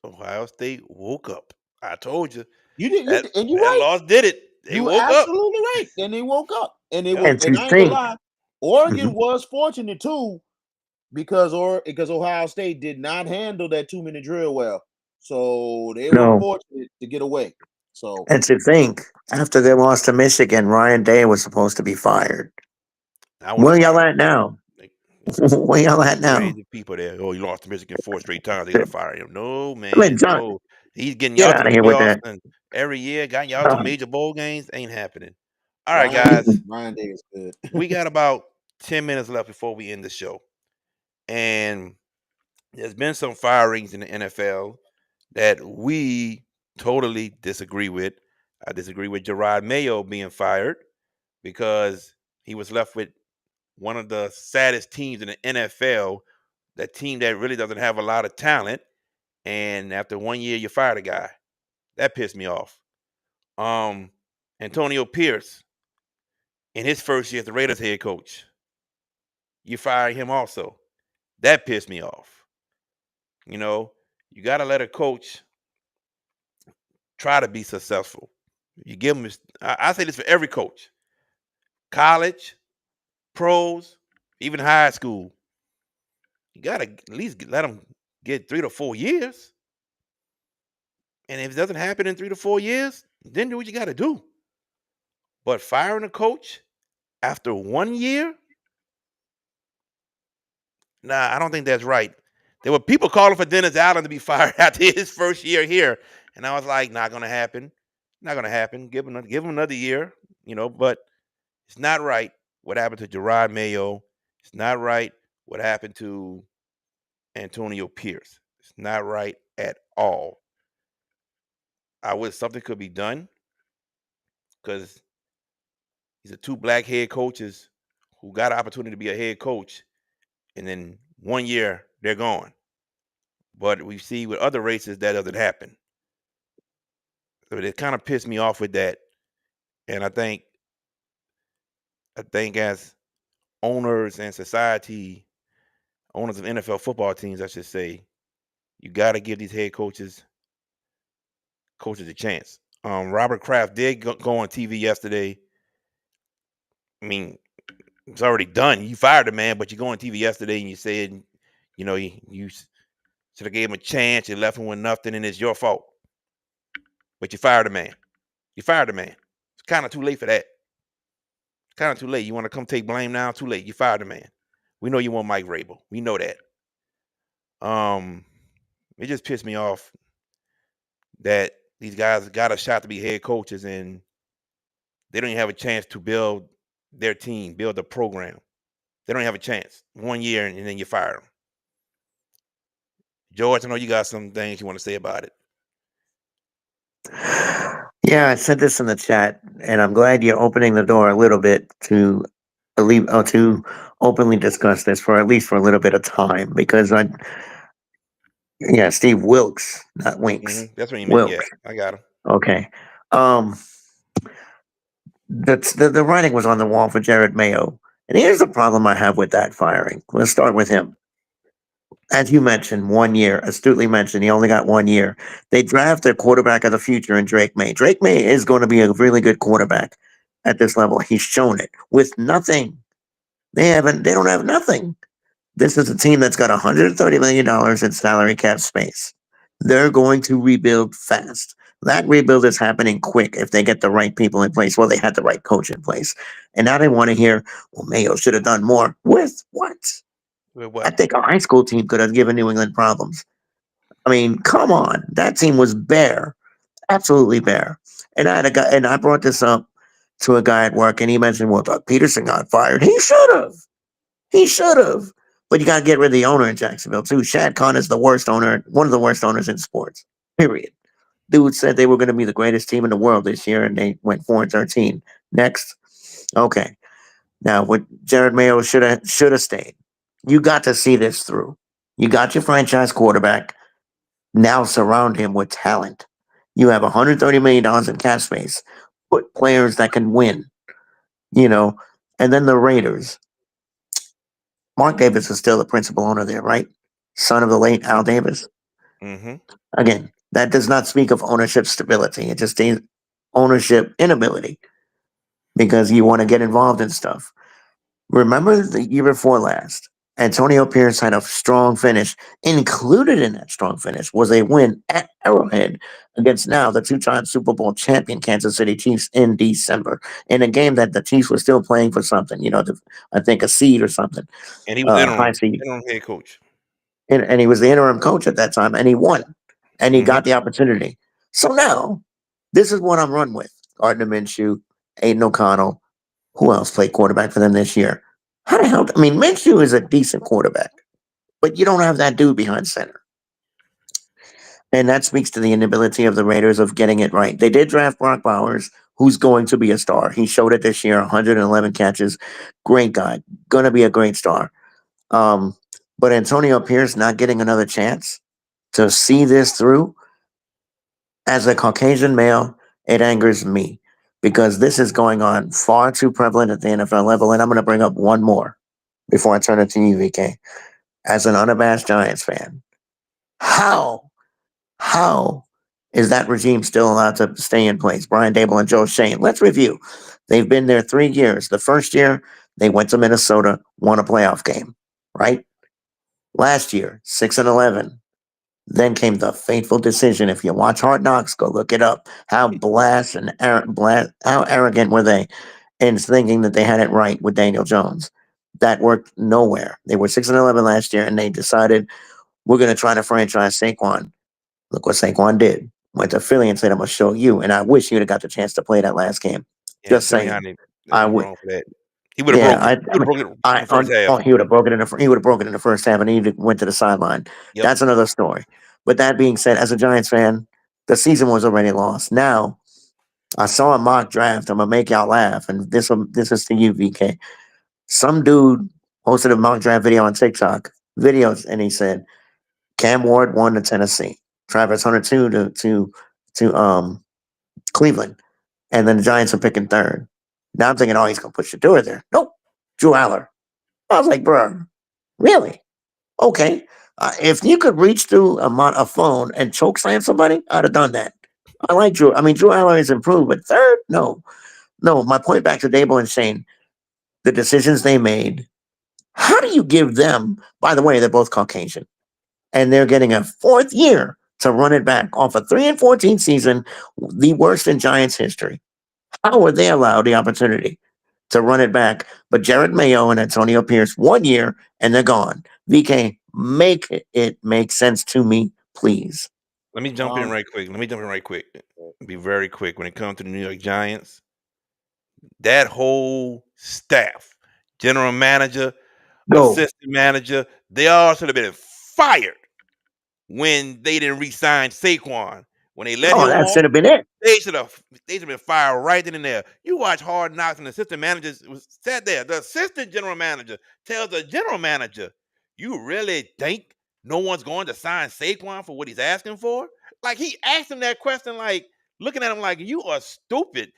Ohio State woke up. I told you You did, that and you're that right. loss did it. They You were woke up. absolutely right. Then they woke up, and it Yep. was. And And to I ain't gonna think, lie, Oregon Mhm. was fortunate too because Ohio State did not handle that 2-minute drill well, so they were no, fortunate to get away. So and to think, after they lost to Michigan, Ryan Day was supposed to be fired. I want to Where y'all fire him. at now? Like, Where y'all at now? crazy people there. Oh, you lost to Michigan 4 straight times. They gotta fire him. No, I mean, man. John, No. He's getting get y'all to out the of here with playoffs that. and every year, got y'all to Uh, major bowl games. Ain't happening. All right, Ryan guys. Ryan Day is good. We got about 10 minutes left before we end the show. And there's been some firings in the NFL that we totally disagree with. I disagree with Gerard Mayo being fired because he was left with one of the saddest teams in the NFL, that team that really doesn't have a lot of talent. And after 1 year, you fire the guy. That pissed me off. Um, Antonio Pierce, in his first year as the Raiders head coach, you fire him also. That pissed me off. You know, you got to let a coach try to be successful. You give them, I say this for every coach, college, pros, even high school. You got to at least let them get 3 to 4 years. And if it doesn't happen in 3 to 4 years, then do what you got to do. But firing a coach after 1 year, nah, I don't think that's right. There were people calling for Dennis Allen to be fired after his first year here, and I was like, not gonna happen. Not gonna happen. Give him another year, But it's not right what happened to Gerard Mayo. It's not right what happened to Antonio Pierce. It's not right at all. I wish something could be done because these are two black head coaches who got an opportunity to be a head coach, and then 1 year they're gone. But we see with other races that doesn't happen. So it kind of pissed me off with that. And I think as owners and society, owners of NFL football teams, I should say, you got to give these head coaches a chance. Robert Kraft did go on TV yesterday. I mean, it's already done. You fired the man, but you go on TV yesterday and you said, you should have gave him a chance. You left him with nothing, and it's your fault. But you fired the man. You fired the man. It's kind of too late for that. It's kind of too late. You want to come take blame now? Too late. You fired the man. We know you want Mike Vrabel. We know that. It just pissed me off that these guys got a shot to be head coaches and they don't even have a chance to build their team, build a program. They don't have a chance. 1 year and then you fire them. George, I know you got some things you want to say about it. yeah, I said this in the chat, and I'm glad you're opening the door a little bit to to openly discuss this for at least for a little bit of time because Steve Wilkes, not Winks. That's what you meant. Yeah, Wilkes. I got him. Okay. The writing was on the wall for Jared Mayo. And here's the problem I have with that firing. Let's start with him. As you mentioned, 1 year, astutely mentioned, he only got 1 year. They draft their quarterback of the future in Drake May. Drake May is going to be a really good quarterback at this level. He's shown it with nothing. They don't have nothing. This is a team that's got $130 million in salary cap space. They're going to rebuild fast. That rebuild is happening quick if they get the right people in place. Well, they had the right coach in place. And now they want to hear, well, Mayo should have done more. With what? With I what? think a high school team could have given New England problems. I mean, come on. That team was bare, absolutely bare. And I had a guy, and I brought this up to a guy at work, and he mentioned, well, Doug Peterson got fired. He should have. He should have. But you got to get rid of the owner in Jacksonville, too. Shad Khan is the worst owner, one of the worst owners in sports, period. Dude said they were going to be the greatest team in the world this year, and they went 4-13. Next, okay. Now, what Jared Mayo should have stayed. You got to see this through. You got your franchise quarterback. Now surround him with talent. You have $130 million in cap space. Put players that can win. You know, and then the Raiders. Mark Davis is still the principal owner there, right? Son of the late Al Davis. Mm-hmm. Again, that does not speak of ownership stability. It just means ownership inability because you want to get involved in stuff. Remember the year before last, Antonio Pierce had a strong finish. Included in that strong finish was a win at Arrowhead against now the two-time Super Bowl champion Kansas City Chiefs in December in a game that the Chiefs were still playing for something, I think a seed or something, And he was high seed. interim head coach. And he was the interim coach at that time, and he won, and he Mm-hmm. got the opportunity. So now, this is what I'm run with: Gardner Minshew, Aiden O'Connell. Who else played quarterback for them this year? How the hell? I mean, Minshew is a decent quarterback, but you don't have that dude behind center, and that speaks to the inability of the Raiders of getting it right. They did draft Brock Bowers, who's going to be a star. He showed it this year: 111 catches, great guy, gonna be a great star. Um, but Antonio Pierce not getting another chance to see this through as a Caucasian male, it angers me because this is going on far too prevalent at the NFL level. And I'm going to bring up one more before I turn it to you, VK. As an unabashed Giants fan, how, how is that regime still allowed to stay in place? Brian Dable and Joe Shane. Let's review. They've been there 3 years. The first year, they went to Minnesota, won a playoff game, right? Last year, 6-11. Then came the fateful decision. If you watch Hard Knocks, go look it up. How arrogant were they in thinking that they had it right with Daniel Jones? That worked nowhere. They were 6-11 last year, and they decided we're going to try to franchise Saquon. Look what Saquon did. Went to Philly and said, "I'm gonna show you." And I wish you'd have got the chance to play that last game. Yeah, Just saying. Sirianni, I he would. wrong for that. He would have Yeah, broke it. I, He I would have mean, broke it in the first half. he would have broken he would have broken in the first half, and he went to the sideline. Yep. That's another story. But that being said, as a Giants fan, the season was already lost. Now I saw a mock draft. I'm gonna make y'all laugh, and this is to you, VK. Some dude posted a mock draft video on TikTok videos, and he said Cam Ward won to Tennessee, Travis Hunter to Cleveland, and then the Giants are picking third. Now I'm thinking, oh, he's gonna push the door there. Nope, Drew Aller. I was like, bro, really? Okay. If you could reach through a phone and choke slam somebody, I'd have done that. I like Drew. I mean, Drew Aller has improved, but third, no. No, my point back to Dable and Shane, the decisions they made. How do you give them, by the way, they're both Caucasian, and they're getting a fourth year to run it back off a 3-14 season, the worst in Giants history? How were they allowed the opportunity to run it back? But Jared Mayo and Antonio Pierce 1 year and they're gone. VK, make it make sense to me, please. Let me jump in Um, right quick. Let me jump in right quick. Be very quick when it comes to the New York Giants. That whole staff, general manager, Go. assistant manager, they all should have been fired when they didn't re-sign Saquon. When they let Oh, him that walk, should have been it. they should have been fired right then and there. You watch Hard Knocks and the assistant manager was sat there. The assistant general manager tells the general manager, "You really think no one's going to sign Saquon for what he's asking for?" Like he asked him that question, like looking at him like you are stupid.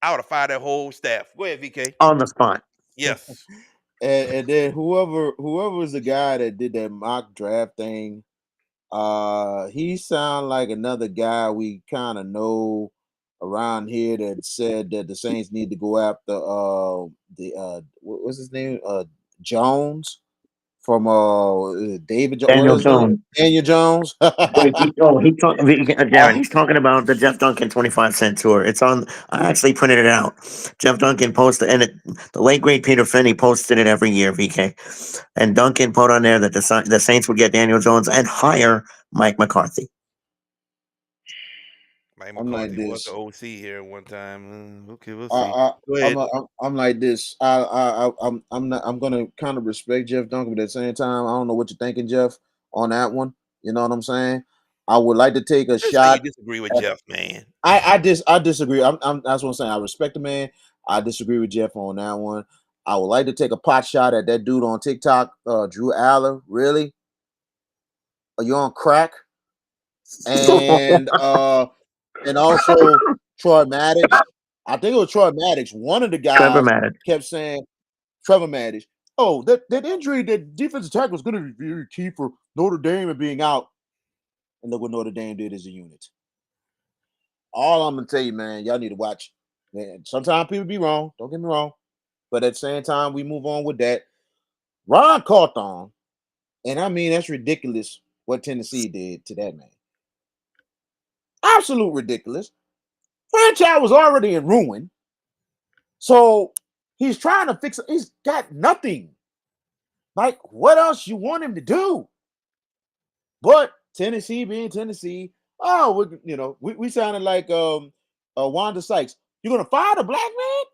I would have fired that whole staff. Go ahead, VK. On the spot. Yes. and then whoever was the guy that did that mock draft thing, he sound like another guy we kind of know around here that said that the Saints need to go after what's his name? Jones. from David Daniel what is it? Jones. Daniel Jones. Wait, Darren, he's talking about the Jeff Duncan 25-cent tour. It's on. I actually printed it out. Jeff Duncan posted, and the late great Peter Finney posted it every year. VK and Duncan put on there that the Saints would get Daniel Jones and hire Mike McCarthy. Mike I'm like McCarthy was the this. OC here one time. Okay, we'll see. I, Go ahead. I'm like this. I'm not. I'm gonna kind of respect Jeff Duncan, but at the same time, I don't know what you're thinking, Jeff, on that one. You know what I'm saying? I would like to take a Just say you shot. disagree with Jeff, man. I disagree. That's what I'm saying. I respect the man. I disagree with Jeff on that one. I would like to take a pot shot at that dude on TikTok, Drew Aller. Really? Are you on crack? And also Troy Maddox. I think it was Troy Maddox. One of the Trevor guys Maddox. kept saying Trevor Maddox. Oh, that injury, that defensive tackle is going to be very key for Notre Dame and being out. And look what Notre Dame did as a unit. All I'm gonna tell you, man, y'all need to watch. Man, sometimes people be wrong. Don't get me wrong, but at the same time, we move on with that. Ron Carthon, and I mean that's ridiculous what Tennessee did to that man. Absolute ridiculous. Franchise was already in ruin, so he's trying to fix it. He's got nothing. Like, what else you want him to do? But Tennessee being Tennessee, we sounded like Wanda Sykes. You're gonna fire the black man?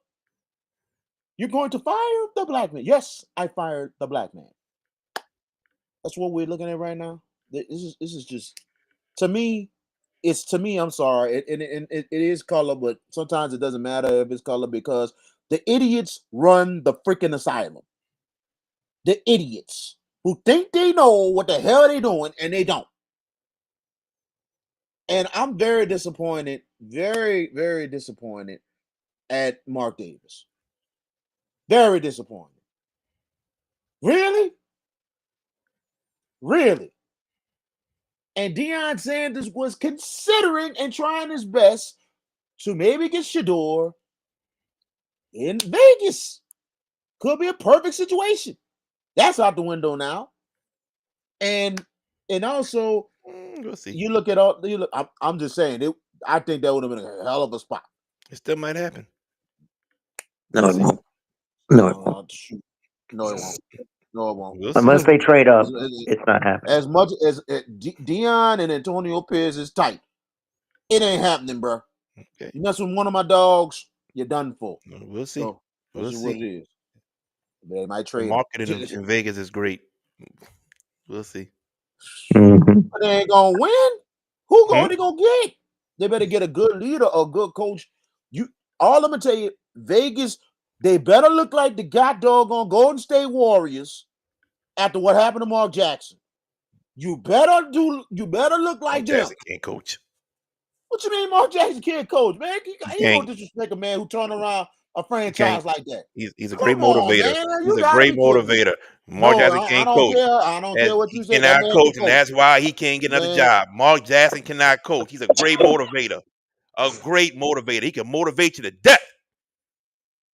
You're going to fire the black man? Yes, I fired the black man. That's what we're looking at right now. This is just to me. It's to me. I'm sorry. It is color, but sometimes it doesn't matter if it's color because the idiots run the freaking asylum. The idiots who think they know what the hell they're doing and they don't. And I'm very disappointed, very, very disappointed at Mark Davis. Very disappointed. Really? Really? And Deion Sanders was considering and trying his best to maybe get Shador in Vegas. Could be a perfect situation. That's out the window now. And also, We'll see. you look at all. You look. I'm just saying. I think that would have been a hell of a spot. It still might happen. No, it won't. No, it won't. No, it won't. No, it won't. We'll see. Unless they trade up, it's not happening. As much as Deion and Antonio Pierce is tight, it ain't happening, bro. Okay. You mess with one of my dogs, you're done for. We'll see. So We'll that's see. what it is. They might trade. The marketing in Vegas is great. We'll see. Mm-hmm. But they ain't gonna win. Who they gonna get? They better get a good leader or a good coach. All I'm gonna tell you, Vegas, they better look like the god doggone Golden State Warriors after what happened to Mark Jackson. You better look like Mark them. Jackson can't coach. What you mean Mark Jackson can't coach, man? He don't disrespect a man who turned around a franchise like that. He's a Come great on, motivator. man. He's a great motivator. Mark Jackson I can't don't coach. care. I don't care what you say. Cannot That man coach, can and that's why he can't get another job. Mark Jackson cannot coach. He's a great motivator. A great motivator. He can motivate you to death.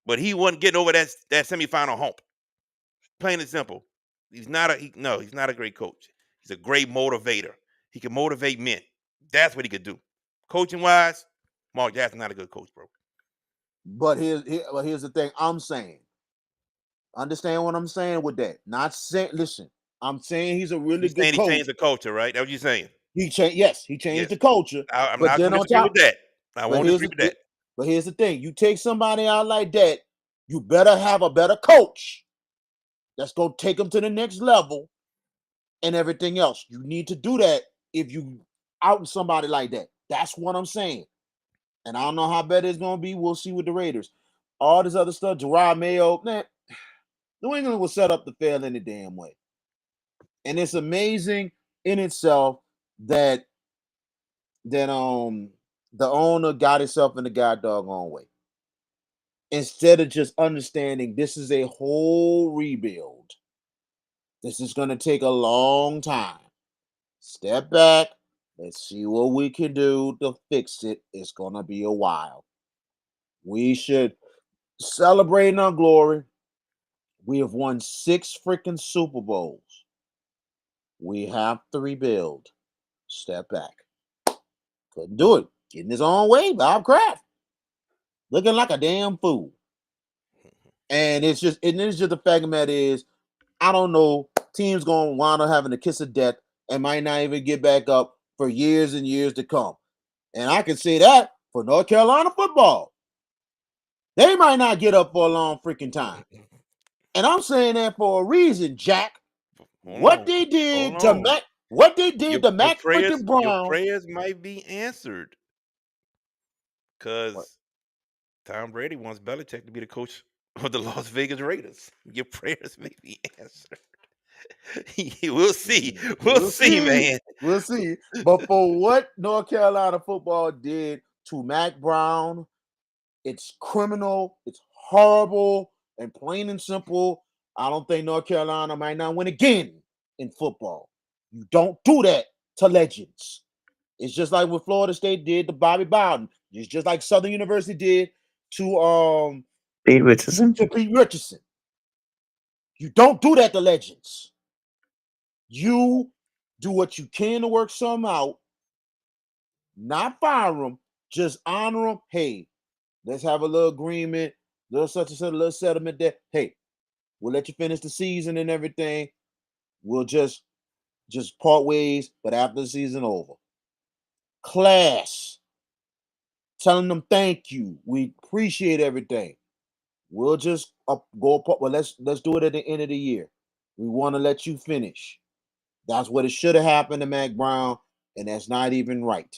But he wasn't getting over that semifinal hump. Plain and simple. He's not a great coach. He's a great motivator. He can motivate men. That's what he could do. Coaching wise, Mark Jackson's not a good coach, bro. But here's the thing I'm saying. Understand what I'm saying with that? Not saying. Listen, I'm saying he's a really good coach. He changed the culture, right? That's what you're saying. He changed the culture. I'm not going to disagree with that. I won't disagree with that. But here's the thing: you take somebody out like that, you better have a better coach that's gonna take them to the next level and everything else. You need to do that if you out somebody like that. That's what I'm saying. And I don't know how bad it's gonna be. We'll see with the Raiders. All this other stuff, Gerard Mayo, man, New England was set up to fail any damn way. And it's amazing in itself that the owner got himself in the god doggone way. Instead of just understanding this is a whole rebuild. This is going to take a long time. Step back. Let's see what we can do to fix it. It's going to be a while. We should celebrate in our glory. We have won 6 freaking Super Bowls. We have to rebuild. Step back. Couldn't do it. Getting his own way, Bob Kraft. Looking like a damn fool. And it's just the fact of the matter is, I don't know, teams gonna wind up having a kiss of death and might not even get back up for years and years to come. And I can say that for North Carolina football. They might not get up for a long freaking time. And I'm saying that for a reason, Jack. What they did to Mac freaking Brown. Your prayers might be answered. Because Tom Brady wants Belichick to be the coach of the Las Vegas Raiders. Your prayers may be answered. We'll see. We'll see, man. We'll see. But for what North Carolina football did to Mac Brown, it's criminal, it's horrible, and plain and simple. I don't think North Carolina might not win again in football. You don't do that to legends. It's just like what Florida State did to Bobby Bowden. It's just like Southern University did to Pete Richardson. You don't do that to legends. You do what you can to work some out, not fire them, just honor them. Hey, let's have a little agreement, little such and such, a little settlement there. Hey, we'll let you finish the season and everything. We'll just part ways, but after the season over. Class. Telling them thank you. We appreciate everything. We'll just go apart. Well, let's do it at the end of the year. We want to let you finish. That's what it should have happened to Mac Brown, and that's not even right.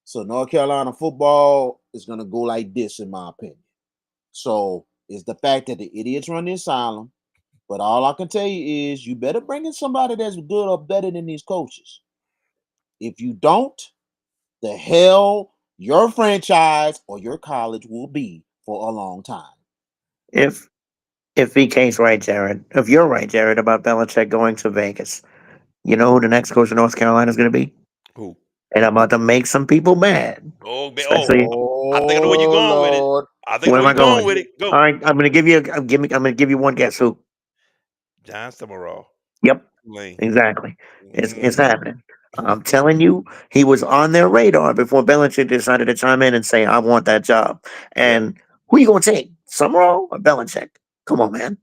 So North Carolina football is going to go like this, in my opinion. So it's the fact that the idiots run the asylum, but all I can tell you is you better bring in somebody that's good or better than these coaches. If you don't, the hell your franchise or your college will be for a long time. If VK's right, Jared, if you're right, Jared, about Belichick going to Vegas, you know who the next coach of North Carolina is going to be? Who? And I'm about to make some people mad. Especially, I think I know where you're going with it. I think I know where you're going with it. Go. All right, I'm going to give you. I'm going to give you one guess. Who? John Summerall. Yep. Lane. Exactly. It's happening. I'm telling you, he was on their radar before Belichick decided to chime in and say, "I want that job." And who you going to take, Summerall or Belichick? Come on, man.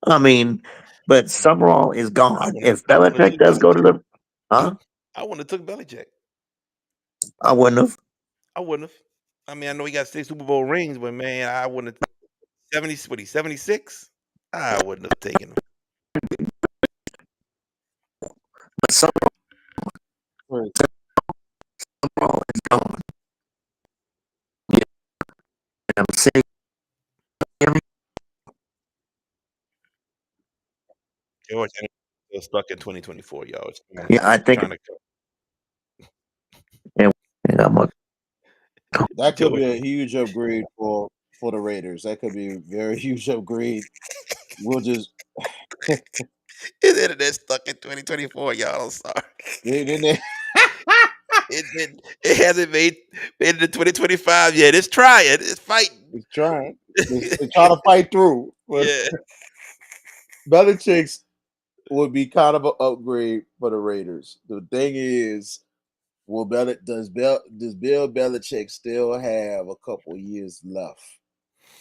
I mean, but Summerall is gone. If Belichick does go to the, I wouldn't have took Belichick. I wouldn't have. I mean, I know he got 6 Super Bowl rings, but man, I wouldn't have. 76? I wouldn't have taken him. But Summerall is gone. Yeah. I'm saying. George still stuck in 2024, y'all. Yeah, I think. Yeah, that could be a huge upgrade for the Raiders. That could be a very huge upgrade. We'll just his internet stuck in 2024, y'all. I'm sorry. It hasn't made it to 2025 yet. It's trying. It's fighting. It's trying. It's trying to fight through. But yeah. Belichick's would be kind of an upgrade for the Raiders. The thing is, does Bill Belichick still have a couple years left?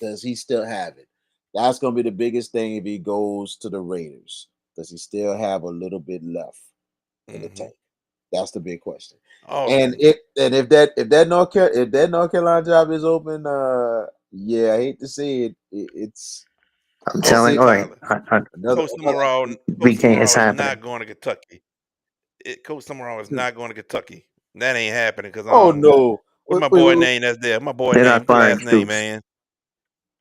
Does he still have it? That's going to be the biggest thing if he goes to the Raiders. Does he still have a little bit left in the tank? That's the big question. And if that North Carolina job is open, yeah, I hate to say it, it's. I'm telling you, Coach Summerall is not going to Kentucky. Coach Summerall is not going to Kentucky. That ain't happening because no. What's my boy name that's there? My boy name. What's the last name, man?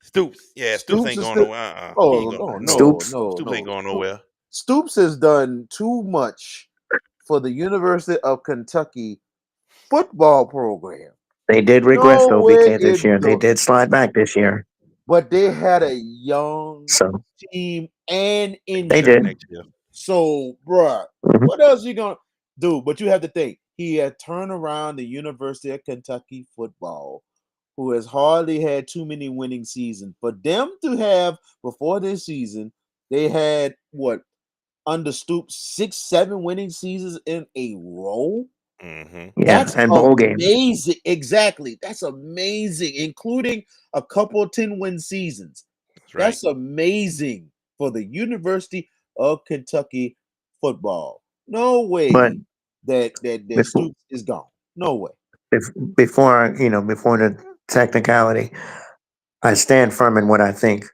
Stoops. Yeah, Stoops ain't going nowhere. No. Stoops ain't going nowhere. Stoops has done too much for the University of Kentucky football program. They did regress though, BK, this year. They did slide back this year. But they had a young team and injury. They did. So, bruh, what else you gonna do? But you have to think, he had turned around the University of Kentucky football, who has hardly had too many winning seasons. For them to have, before this season, They had what under Stoops 6-7 winning seasons in a row. Mm-hmm. Yeah, That's and bowl games. amazing. Exactly. That's amazing, including a couple 10-win seasons. That's right. That's amazing for the University of Kentucky football. No But way that before Stoops is gone. No way. before before the technicality, I stand firm in what I think.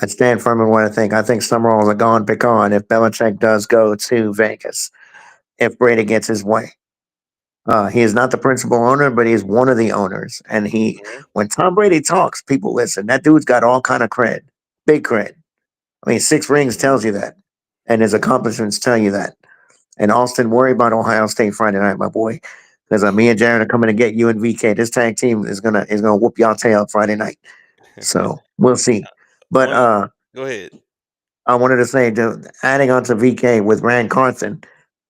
I stand firm in what I think. I think Summerall's a gone pecan if Belichick does go to Vegas, if Brady gets his way. He is not the principal owner, but he's one of the owners. And Mhm. when Tom Brady talks, people listen. That dude's got all kind of cred, big cred. I mean, 6 rings tells you that, and his accomplishments tell you that. And Austin, worry about Ohio State Friday night, my boy, because me and Jared are coming to get you and VK. This tag team is gonna whoop y'all tail Friday night. So we'll see. But One, go ahead. I wanted to say, adding on to VK with Rand Carson,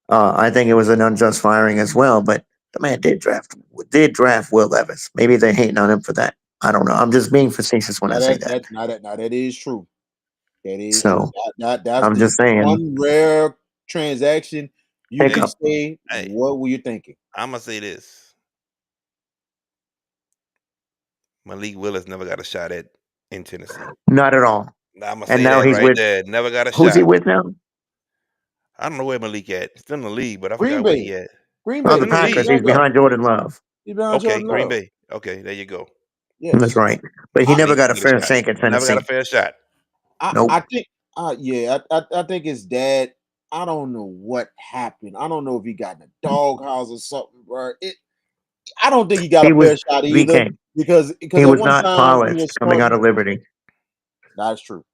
I think it was an unjust firing as well. But the man did draft Will Levis. Maybe they're hating on him for that. I don't know. I'm just being facetious when I say that. Now that is true. That is true. So That's I'm the just saying, one rare transaction you Hey, can hiccup. say. hey, What were you thinking? I'm gonna say this: Malik Willis never got a shot at in Tennessee. Not at all. I'm gonna And say now that he's right with there. Never got a who's he shot. with now? I don't know where Malik at. He's still in the league, but I Green forgot where Bay. he at. Green Oh, He's Bay. the in the He's a Packers. league. He's young gun. behind Jordan Love. He's behind Okay, Jordan Green Love. Bay. Okay, there you go. That's Yes. right. But he I never Malik got a didn't get a fair shot. shake at Never got a Tennessee. fair shot. I Nope. think yeah, I think his dad. I don't know what happened. I don't know if he got in a doghouse or something, bro. I don't think he got He a fair was shot either VK. because He at was one not time he polished was coming out Spartan. of Liberty. That's true.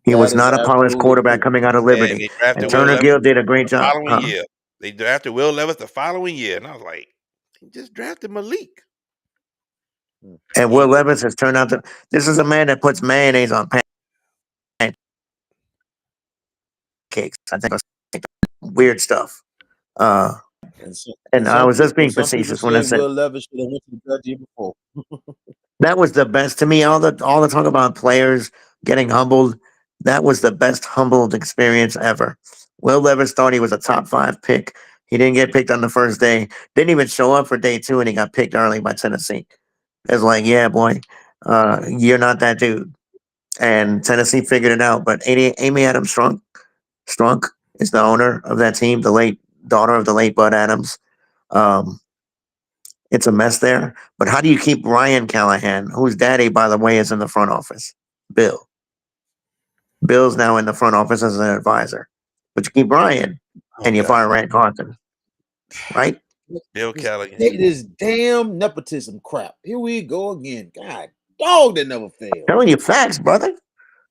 He That was is not a polished absolutely quarterback true. coming out of And Liberty. they And drafted Will Turner Levis Gill did a great the job. following Huh? year. They drafted Will Levis the following year, and I was like, they just drafted Malik. And He Will ain't no. Levis has turned out to. This is a man that puts mayonnaise on pancakes. I think weird stuff. Uh, And and I was just being some people facetious when I said said Will Levis should have went to the third year before. that was the best to me. All the talk about players getting humbled. That was the best humbled experience ever. Will Levis thought he was a top 5 pick. He didn't get picked on the first day. Didn't even show up for day 2, and he got picked early by Tennessee. It's like, yeah, boy, you're not that dude. And Tennessee figured it out. But Amy Adams Strunk is the owner of that team, the late daughter of the late Bud Adams. Um, it's a mess there. But how do you keep Ryan Callahan, whose daddy, by the way, is in the front office? Bill. Bill's now in the front office as an advisor. But you keep Ryan Oh and you God, fire Rand Carson, right? Bill Callaghan. This damn nepotism crap. Here we go again. God, dog that never fails. Telling you facts, brother.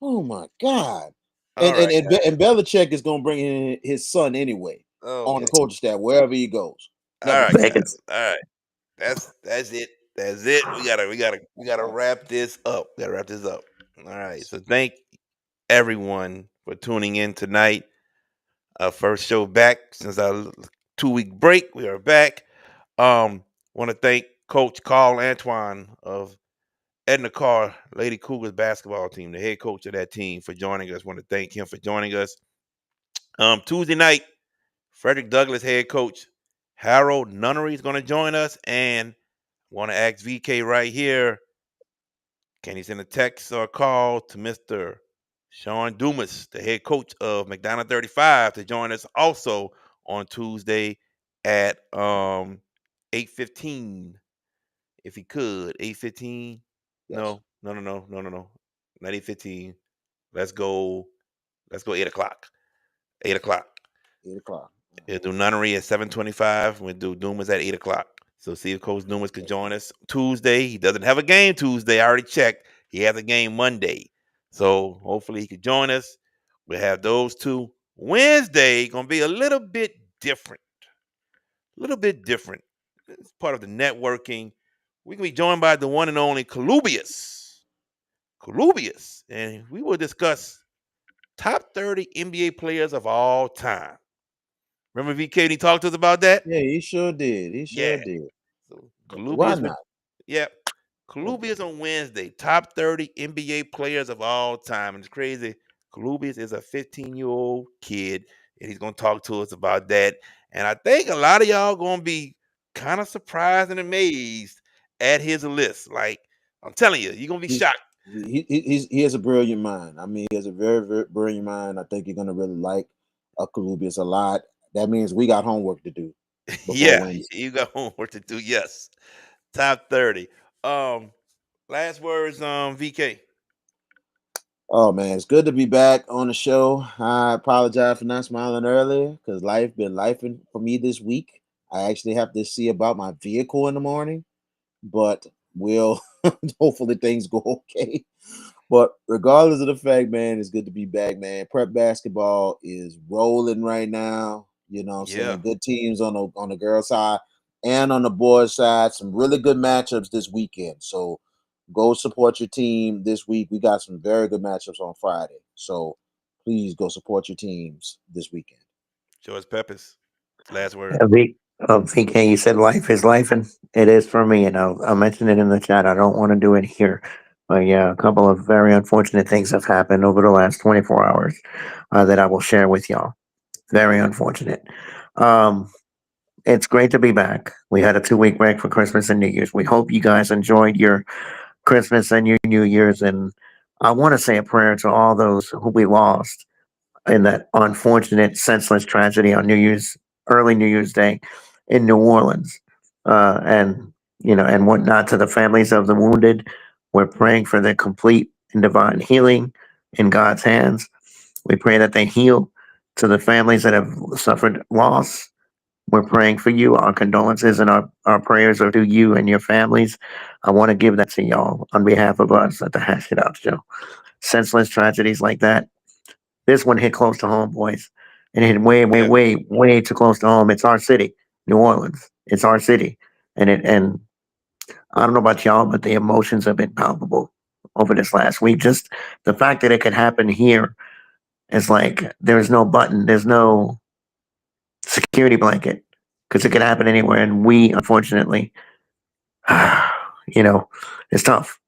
Oh my God. All right, And Belichick is gonna bring in his son anyway on the okay. coaching staff wherever he goes. All right, Nepotism. guys. Vegas. All right. That's it. That's it. We gotta wrap this up. We gotta wrap this up. All right. So thank everyone for tuning in tonight. Our first show back since our 2-week break. We are back. Want to thank Coach Carl Antoine of Edna Karr Lady Cougars basketball team, the head coach of that team, for joining us. Want to thank him for joining us. Tuesday night, Frederick Douglass head coach Harold Nunnery is going to join us, and want to ask VK right here, can he send a text or a call to Mr. Sean Dumas, the head coach of McDonough 35, to join us also on Tuesday at 8:15, if he could. 8:15? Yes. No. Not 8:15. Let's go. Let's go 8 o'clock. 8 o'clock. 8 o'clock. We'll do Nunnery at 7:25. We'll do Dumas at 8 o'clock. So see if Coach Dumas can join us Tuesday. He doesn't have a game Tuesday. I already checked. He has a game Monday. So hopefully he could join us. We'll have those two. Wednesday gonna be a little bit different. A little bit different. It's part of the networking. We're gonna be joined by the one and only Colubius. Colubius. And we will discuss top 30 NBA players of all time. Remember VK, he talked to us about that? Yeah, he sure did. He Yeah. sure did. So Why Colubius with not? yeah. Oh, Colubius on Wednesday. Top 30 NBA players of all time. And it's crazy. Colubius is a 15-year-old kid, and he's going to talk to us about that. And I think a lot of y'all going to be kind of surprised and amazed at his list. Like, I'm telling you, you're going to be shocked. He has a brilliant mind. I mean, he has a very, very brilliant mind. I think you're going to really like Colubius a lot. That means we got homework to do before Yeah, Wednesday. you got homework to do. Yes. Top 30. Last words, VK. Oh man, it's good to be back on the show. I apologize for not smiling earlier because life been lifing for me this week. I actually have to see about my vehicle in the morning, but we'll hopefully things go okay. But regardless of the fact, man, it's good to be back, man. Prep basketball is rolling right now. You know what I'm Yeah. saying? Good teams on the girls' side and on the boys' side. Some really good matchups this weekend. So go support your team this week. We got some very good matchups on Friday. So please go support your teams this weekend. George Peppers. Last word. VK, you said life is life, and it is for me. And I'll mention it in the chat. I don't want to do it here. But yeah, a couple of very unfortunate things have happened over the last 24 hours that I will share with y'all. Very unfortunate. Um, it's great to be back. We had a 2 week break for Christmas and New Year's. We hope you guys enjoyed your Christmas and your New Year's. And I want to say a prayer to all those who we lost in that unfortunate, senseless tragedy on early New Year's Day in New Orleans. And, and whatnot to the families of the wounded. We're praying for their complete and divine healing in God's hands. We pray that they heal. To the families that have suffered loss, we're praying for you. Our condolences and our prayers are to you and your families. I want to give that to y'all on behalf of us at the Hash It Out Show. Senseless tragedies like that. This one hit close to home, boys. And it hit way, way, Yeah. way, way too close to home. It's our city, New Orleans. It's our city. And I don't know about y'all, but the emotions have been palpable over this last week. Just the fact that it could happen here is like there's no button, there's no security blanket because it could happen anywhere. And we, unfortunately, it's tough.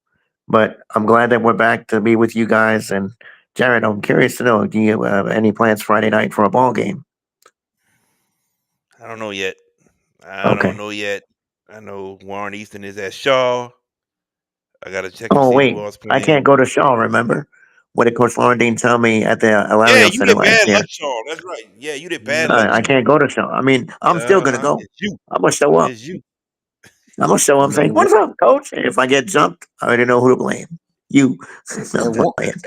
But I'm glad that we're back to be with you guys. And Jared, I'm curious to know, do you have any plans Friday night for a ball game? I don't know yet. I don't Okay. know yet. I know Warren Easton is at Shaw. I got to check and Oh, see who wait. else I playing. can't go to Shaw, remember? What did Coach Florentine tell me at the Yeah, Alario you Center did last bad luck, year? Shaw. That's right. Yeah, you did bad luck, I Shaw. can't go to Shaw. I mean, I'm still going to go. It's you. I'm going to show up. It's you. I'm going to show up You and know say, what? what's up, coach? And if I get jumped, I already know who to blame. You. I'm And, just Wa- playing.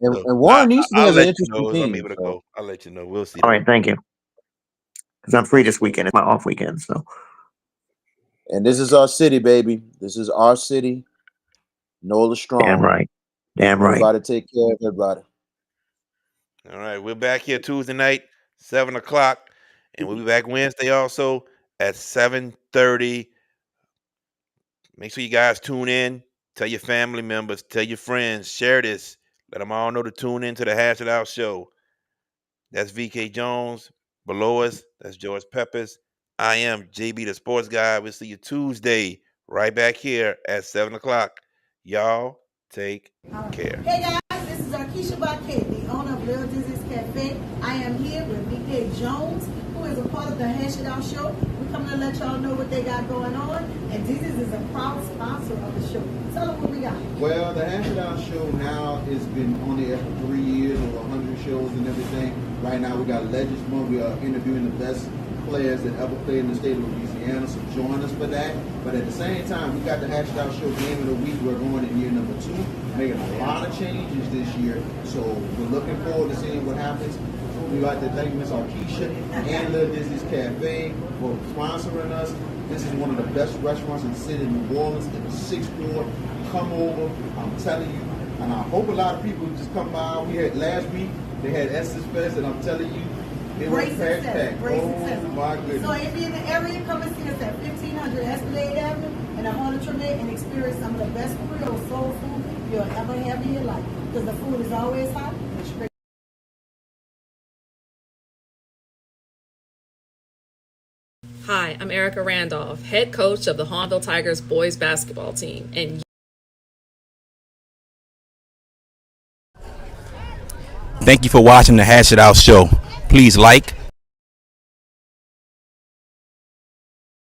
So and Warren Easton I'll has an let you interesting know if I'm team. able to So go. I'll let you know. We'll see All though. right, thank you. Because I'm free this weekend. It's my off weekend. So, and this is our city, baby. This is our city. Nola strong. damn right. Damn right. Everybody take care of everybody. All right, we're back here Tuesday night, 7 o'clock, and we'll be back Wednesday also at 7:30. Make sure you guys tune in. Tell your family members, tell your friends, share this. Let them all know to tune in to the Hash It Out show. That's VK Jones. Below us, that's George Peppers. I am JB the Sports Guy. We'll see you Tuesday right back here at 7 o'clock. Y'all take care. Hey guys, this is Arkisha Baquet, the owner of Little Dizzy's Cafe. I am here with VK Jones, who is a part of the Hash It Out show. We're coming to let y'all know what they got going on, and Dizzy's is a proud sponsor of the show. Tell them what we got. Well, the Hash It Out show now has been on the air for 3 years, over 100 shows and everything. Right now we got Legends Month. We are interviewing the best players that ever played in the state of Louisiana, so join us for that. But at the same time, we got the Hash It Out show Game of the Week. We're going in year number 2, making a lot of changes this year, so we're looking forward to seeing what happens. We'd like to thank Miss Arkisha and Little Dizzy's Cafe for sponsoring us. This is one of the best restaurants in the city of New Orleans. It's 6th floor. Come over, I'm telling you. And I hope a lot of people just come by. We had last week, they had Essence Fest, and I'm telling you, it was packed. Oh my goodness. So if you're in the area, come and see us at 1500 Esplanade Avenue and I'm on the Tremé and experience some of the best Creole soul food you'll ever have in your life. Because the food is always hot and it's great. Hi, I'm Erica Randolph, head coach of the Hornville Tigers boys basketball team, and Thank you for watching the Hash It Out show. Please like,